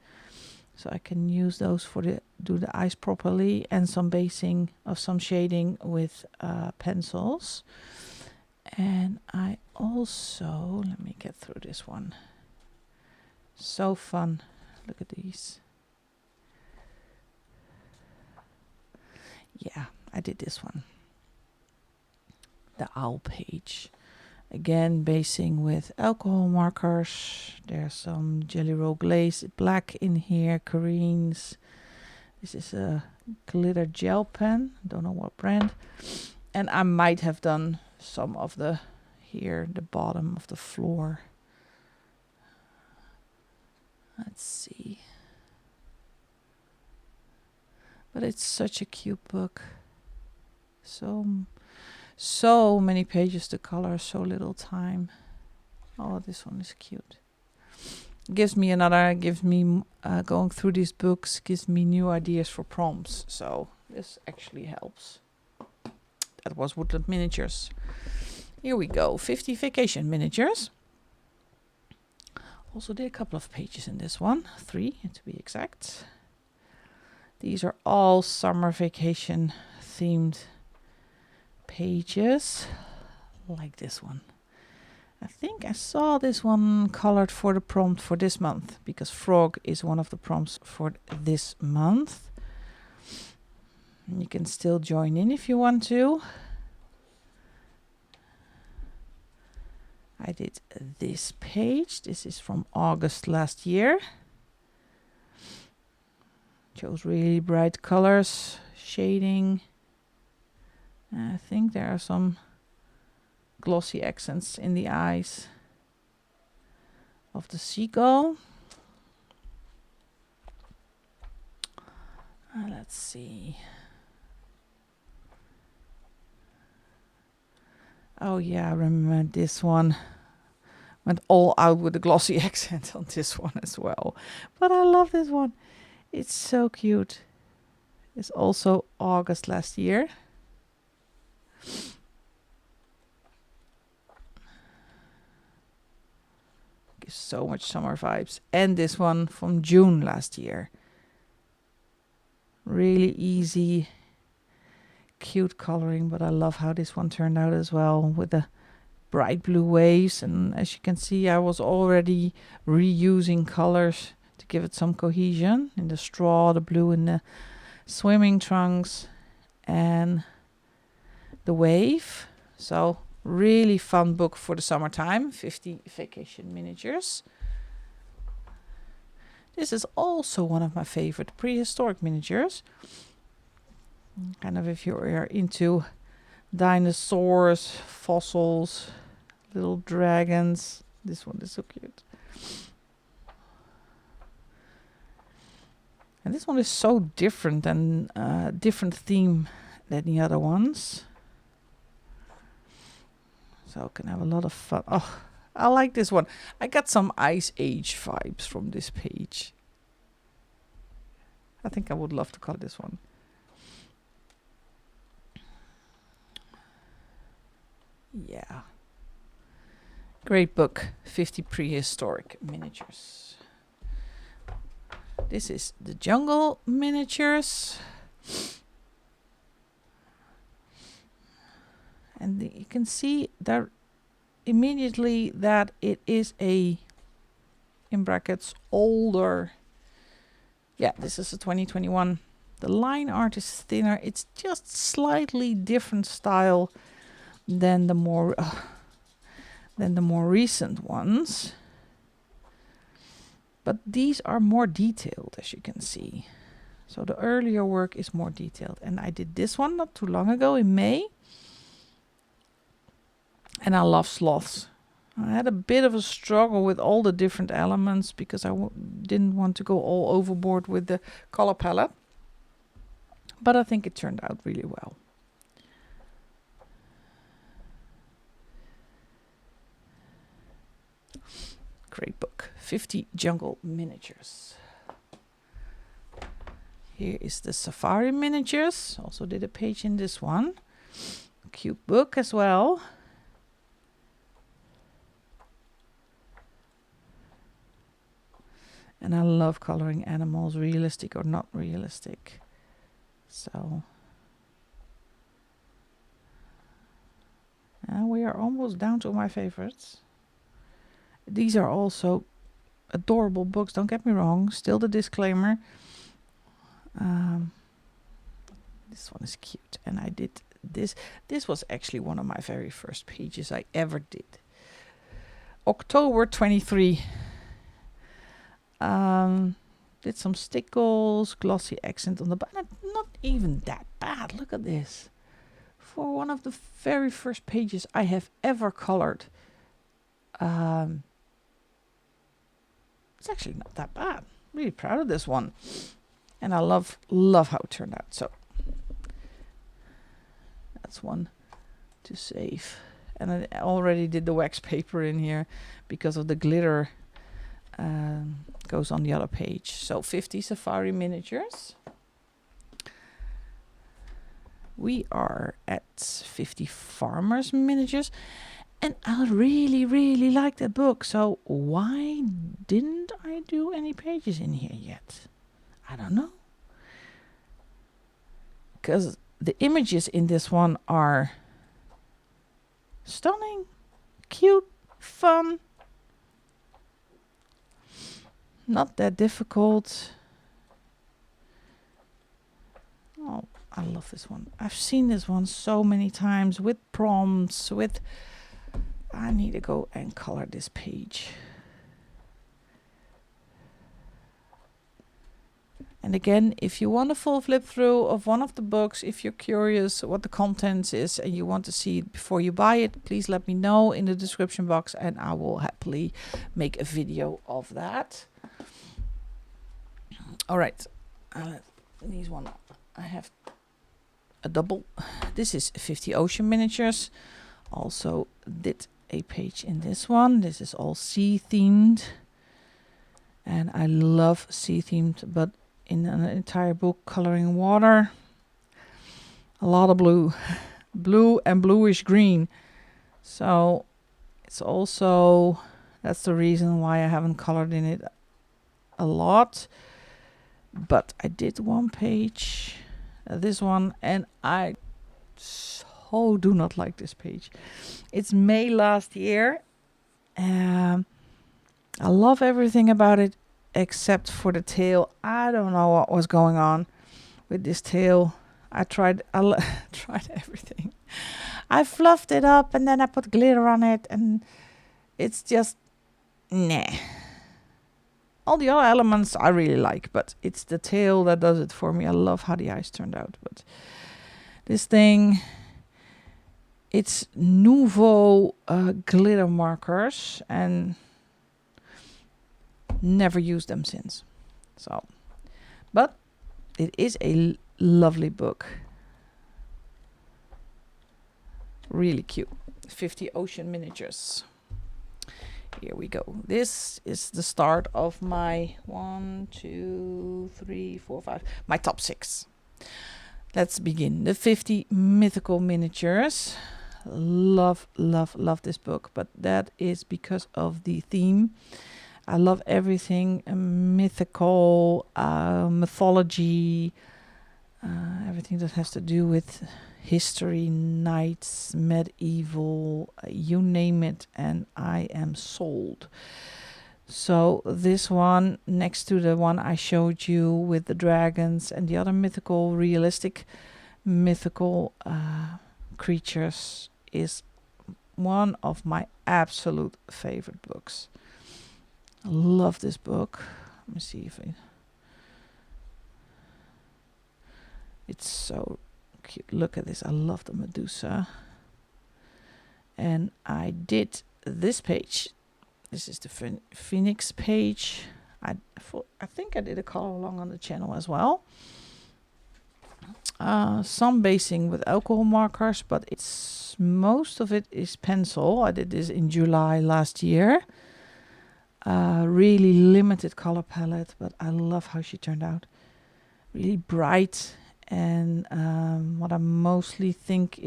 So I can use those for do the eyes properly, and some basing of some shading with pencils. And I also, let me get through this one. So fun. Look at these. Yeah, I did this one. The owl page. Again, basing with alcohol markers. There's some Jelly Roll Glaze black in here, Koreans. This is a glitter gel pen. Don't know what brand. And I might have done some of the bottom of the floor. Let's see. But it's such a cute book. So many pages to color, so little time. Oh, this one is cute. Gives me going through these books gives me new ideas for prompts. So this actually helps. That was Woodland Miniatures. Here we go, 50 vacation miniatures. Also did a couple of pages in this one, 3 to be exact. These are all summer vacation themed pages, like this one. I think I saw this one colored for the prompt for this month, because frog is one of the prompts for this month. And you can still join in if you want to. I did this page. This is from August last year. Chose really bright colors, shading. I think there are some glossy accents in the eyes of the seagull. Let's see. Oh yeah, I remember this one. Went all out with the glossy accent on this one as well. But I love this one. It's so cute. It's also August last year. Gives so much summer vibes. And this one from June last year. Really easy, cute coloring, but I love how this one turned out as well with the bright blue waves. And as you can see, I was already reusing colors to give it some cohesion in the straw, the blue in the swimming trunks, and the wave. So really fun book for the summertime, 50 vacation miniatures. This is also one of my favorite prehistoric miniatures. Kind of if you're into dinosaurs, fossils, little dragons. This one is so cute. And this one is so different and different theme than the other ones. So I can have a lot of fun. Oh, I like this one. I got some Ice Age vibes from this page. I think I would love to color this one. Yeah. Great book. 50 prehistoric miniatures. This is the jungle miniatures. And you can see there immediately that it is a, in brackets, older. Yeah, this is a 2021. The line art is thinner. It's just slightly different style than the more recent ones. But these are more detailed, as you can see. So the earlier work is more detailed. And I did this one not too long ago in May. And I love sloths. I had a bit of a struggle with all the different elements because I didn't want to go all overboard with the color palette. But I think it turned out really well. Great book. 50 jungle miniatures. Here is the safari miniatures. Also did a page in this one. Cute book as well. And I love coloring animals, realistic or not realistic. So now we are almost down to my favorites. These are also adorable books, don't get me wrong. Still the disclaimer. This one is cute. And I did this. This was actually one of my very first pages I ever did. October 23. Did some stickles, glossy accent on the bottom. Not even that bad. Look at this. For one of the very first pages I have ever colored. It's actually not that bad. Really proud of this one. And I love how it turned out. So that's one to save. And I already did the wax paper in here because of the glitter. Goes on the other page. So 50 safari miniatures. We are at 50 farmers miniatures. And I really like that book. So why didn't I do any pages in here yet? I don't know. Because the images in this one are stunning, cute, fun. Not that difficult. Oh, I love this one. I've seen this one so many times with prompts, with... I need to go and color this page. And again, if you want a full flip through of one of the books, if you're curious what the contents is and you want to see it before you buy it, please let me know in the description box and I will happily make a video of that. All right, these one I have a double. This is 50 ocean miniatures. Also did a page in this one. This is all sea themed, and I love sea themed, but in an entire book coloring water, a lot of blue, blue and bluish green. So it's also, that's the reason why I haven't colored in it a lot. But I did one page, this one, and I so do not like this page. It's May last year. I love everything about it except for the tail. I don't know what was going on with this tail. I tried everything. I fluffed it up and then I put glitter on it and it's just nah. All the other elements I really like, but it's the tail that does it for me. I love how the eyes turned out, but this thing, It's Nouveau glitter markers, and never used them since. So, but it is a lovely book. Really cute. 50 ocean miniatures. Here we go. This is the start of my 1, 2, 3, 4, 5, my top 6. Let's begin. The 50 mythical miniatures. Love, love, love this book, but that is because of the theme. I love everything mythical, mythology, everything that has to do with history, knights, medieval, you name it, and I am sold. So this one, next to the one I showed you with the dragons and the other mythical, realistic, mythical creatures, is one of my absolute favorite books. I love this book. Let me see if it's so cute. Look at this. I love the Medusa. And I did this page. This is the Phoenix page. I think I did a color along on the channel as well. Some basing with alcohol markers, but it's most of it is pencil. I did this in July last year. Really limited color palette, but I love how she turned out. Really bright, and what I mostly think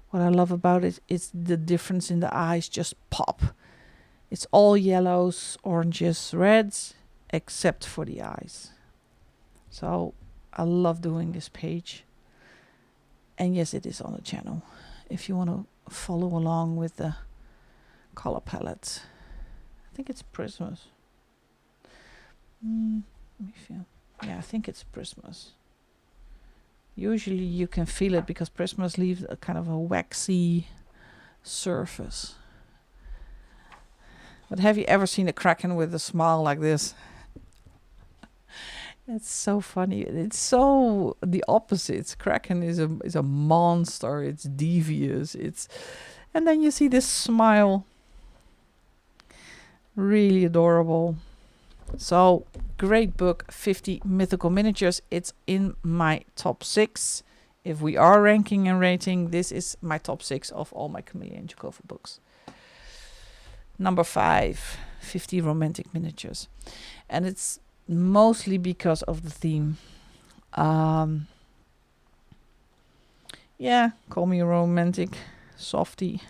what I love about it is the difference in the eyes just pop. It's all yellows, oranges, reds, except for the eyes. So I love doing this page. And yes, it is on the channel if you want to follow along with the color palette. I think it's Christmas. Let me feel. Yeah, I think it's Christmas. Usually you can feel it because Christmas leaves a kind of a waxy surface. But have you ever seen a kraken with a smile like this? It's so funny. It's so the opposite. Kraken is a monster. It's devious. And then you see this smile. Really adorable. So, great book, 50 mythical miniatures. It's in my top 6. If we are ranking and rating, this is my top 6 of all my Kameliya Angelkova books. Number 5, 50 romantic miniatures. And it's mostly because of the theme. Yeah, call me a romantic softie.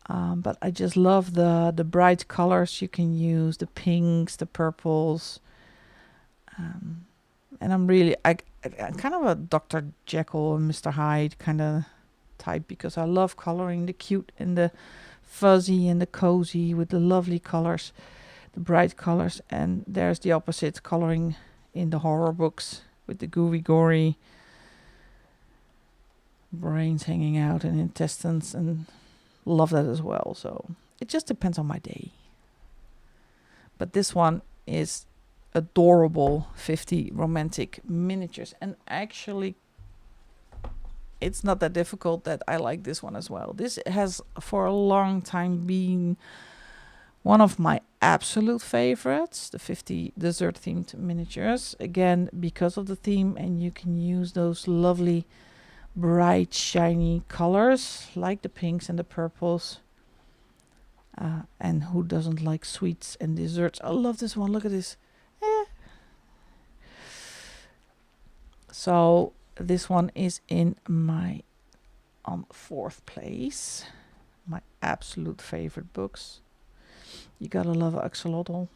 But I just love the bright colors you can use, the pinks, the purples. And I'm kind of a Dr. Jekyll and Mr. Hyde kind of type, because I love coloring the cute and the fuzzy and the cozy with the lovely colors, the bright colors. And there's the opposite, coloring in the horror books with the gooey gory brains hanging out and intestines, and love that as well. So it just depends on my day. But this one is adorable, 50 romantic miniatures. And actually, it's not that difficult that I like this one as well. This has for a long time been one of my absolute favorites, the 50 dessert themed miniatures. Again, because of the theme, and you can use those lovely bright shiny colors like the pinks and the purples. And who doesn't like sweets and desserts? I love this one. Look at this. So this one is in my 4th place. My absolute favorite books. You gotta love Axolotl.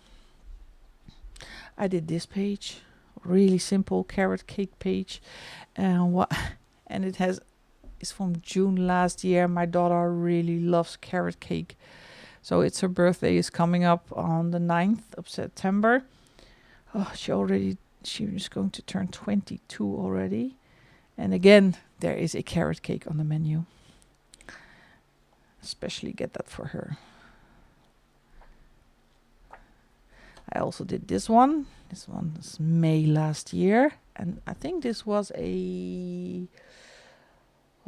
I did this page, really simple carrot cake page, and it's from June last year. My daughter really loves carrot cake, so her birthday is coming up on the 9th of September. Oh, she was going to turn 22 already. And again, there is a carrot cake on the menu. Especially get that for her. I also did this one. This one was May last year. And I think this was a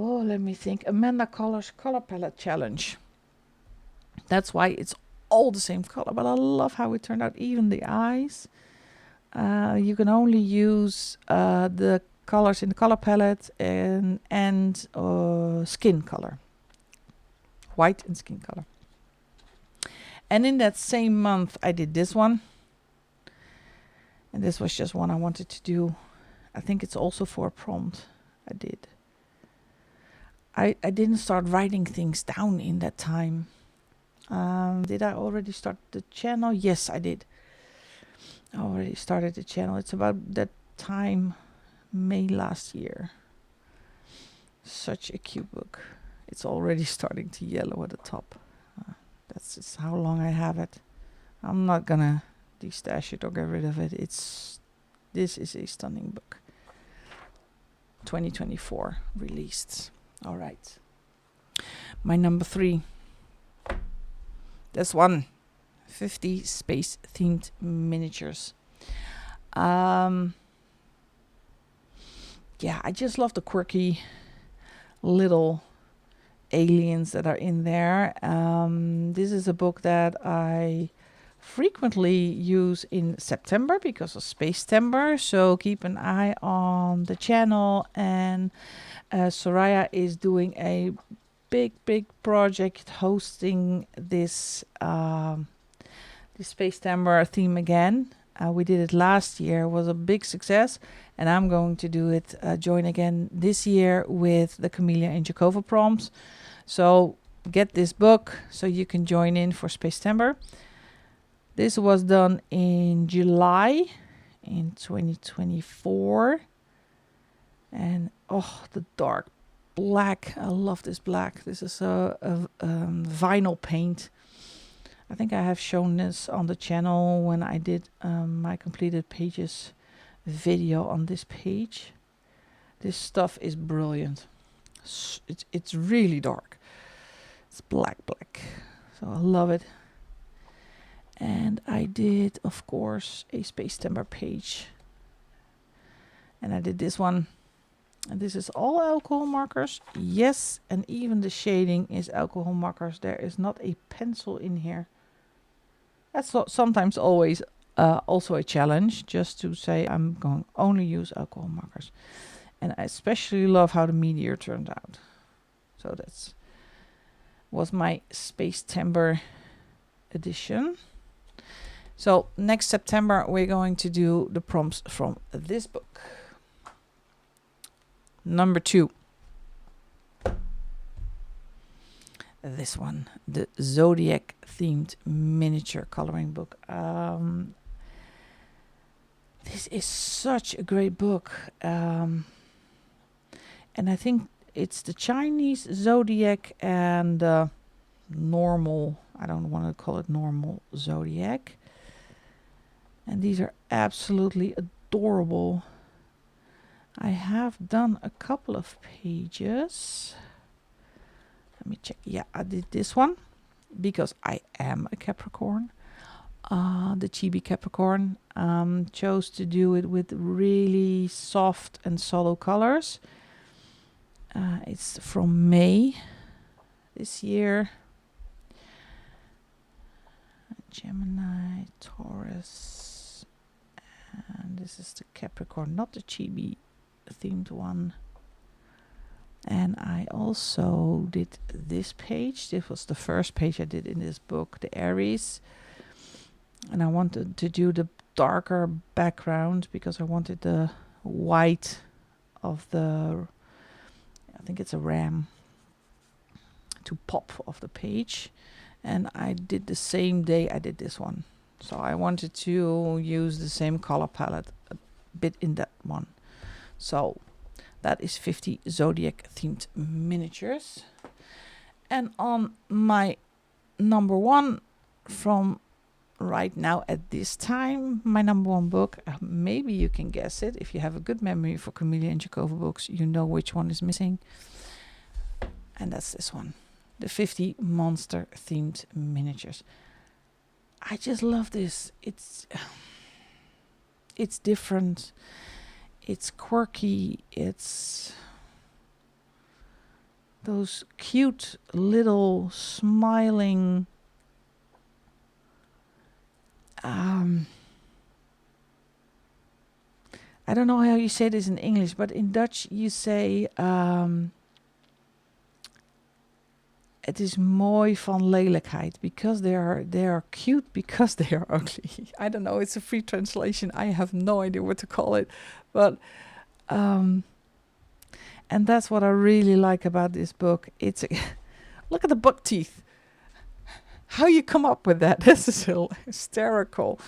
Oh, let me think. Amanda Colors Color Palette Challenge. That's why it's all the same color, but I love how it turned out. Even the eyes. You can only use the colors in the color palette and skin color. White and skin color. And in that same month, I did this one. And this was just one I wanted to do. I think it's also for a prompt. I did. I didn't start writing things down in that time. Did I already start the channel? Yes, I did. I already started the channel. It's about that time, May last year. Such a cute book. It's already starting to yellow at the top. That's just how long I have it. I'm not gonna destash it or get rid of it. This is a stunning book. 2024 released. All right. My number 3. This one. 50 space themed miniatures. Yeah, I just love the quirky little aliens that are in there. This is a book that I frequently use in September because of Space-tember, so keep an eye on the channel. And Soraya is doing a big project hosting this Space-tember theme again. We did it last year, it was a big success, and I'm going to do it, join again this year with the Kameliya Angelkova prompts. So get this book so you can join in for Space-tember. This was done in July in 2024. And oh, the dark black. I love this black. This is a vinyl paint. I think I have shown this on the channel when I did my completed pages video on this page. This stuff is brilliant. It's really dark. It's black. So I love it. And I did, of course, a Space-tember page. And I did this one. And this is all alcohol markers. Yes, and even the shading is alcohol markers. There is not a pencil in here. That's sometimes always also a challenge, just to say I'm going only use alcohol markers. And I especially love how the meteor turned out. So that's was my Space-tember edition. So next September we're going to do the prompts from this book. Number 2. This one, the Zodiac themed miniature coloring book. This is such a great book. And I think it's the Chinese Zodiac and normal, I don't want to call it normal Zodiac. And these are absolutely adorable. I have done a couple of pages. Let me check. Yeah, I did this one because I am a Capricorn. The Chibi Capricorn. Chose to do it with really soft and subtle colors. It's from May this year. Gemini, Taurus. And this is the Capricorn, not the Chibi themed one. And I also did this page. This was the first page I did in this book, the Aries. And I wanted to do the darker background because I wanted the white of the, I think it's a ram, to pop off the page. And I did the same day I did this one. So I wanted to use the same color palette a bit in that one. So that is 50 Zodiac themed miniatures. And on my number 1 from right now at this time, my number 1 book, maybe you can guess it. If you have a good memory for Kameliya Angelkova books, you know which one is missing. And that's this one. The 50 monster themed miniatures. I just love this. It's different. It's quirky. It's those cute little smiling I don't know how you say this in English, but in Dutch you say het is mooi van lelijkheid, because they are cute because they are ugly. I don't know, it's a free translation. I have no idea what to call it, but and that's what I really like about this book. It's look at the buck teeth. How you come up with that? This is hysterical.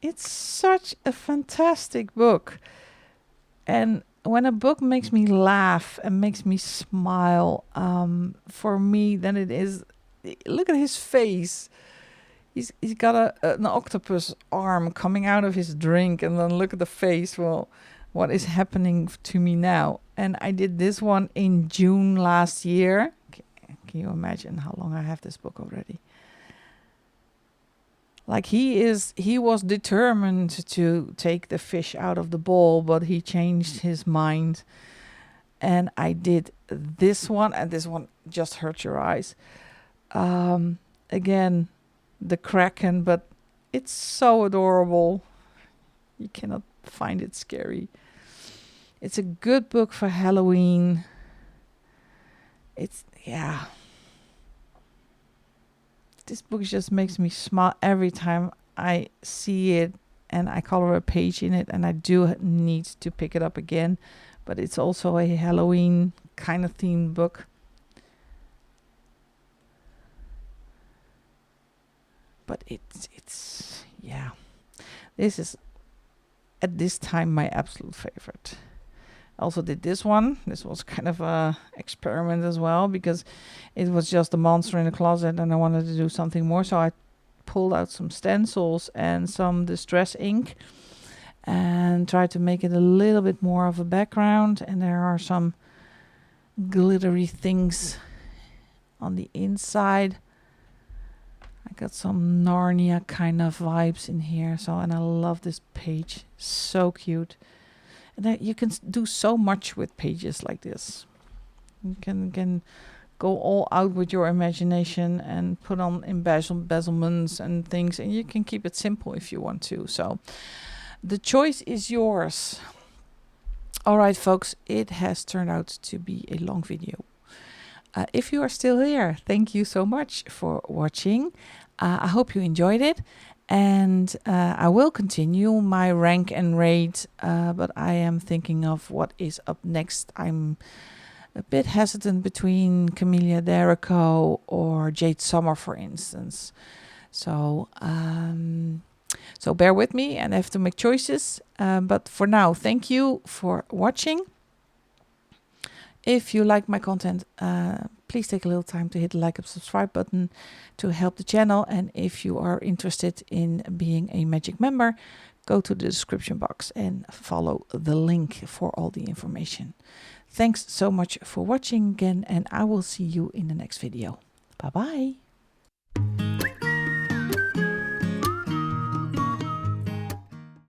It's such a fantastic book. And when a book makes me laugh and makes me smile, for me, then it is. Look at his face. He's got an octopus arm coming out of his drink, and then look at the face. Well, what is happening to me now? And I did this one in June last year. Can you imagine how long I have this book already? Like he was determined to take the fish out of the bowl, but he changed his mind. And I did this one, and this one just hurts your eyes. Again, the Kraken, but it's so adorable. You cannot find it scary. It's a good book for Halloween. Yeah. This book just makes me smile every time I see it, and I color a page in it, and I do need to pick it up again. But it's also a Halloween kind of themed book. But it's yeah. This is at this time my absolute favorite. I also did this one. This was kind of a experiment as well, because it was just a monster in the closet and I wanted to do something more. So I pulled out some stencils and some distress ink and tried to make it a little bit more of a background. And there are some glittery things on the inside. I got some Narnia kind of vibes in here. And I love this page. So cute. And you can do so much with pages like this. You can go all out with your imagination and put on embezzlements and things, and you can keep it simple if you want to. So the choice is yours. All right, folks, it has turned out to be a long video. If you are still here, thank you so much for watching. I hope you enjoyed it. And I will continue my rank and rate, but I am thinking of what is up next. I'm a bit hesitant between Kameliya Angelkova or Jade Summer, for instance. So bear with me, and I have to make choices. But for now, thank you for watching. If you like my content, please take a little time to hit the like and subscribe button to help the channel. And if you are interested in being a Magic member, go to the description box and follow the link for all the information. Thanks so much for watching again, and I will see you in the next video. Bye bye.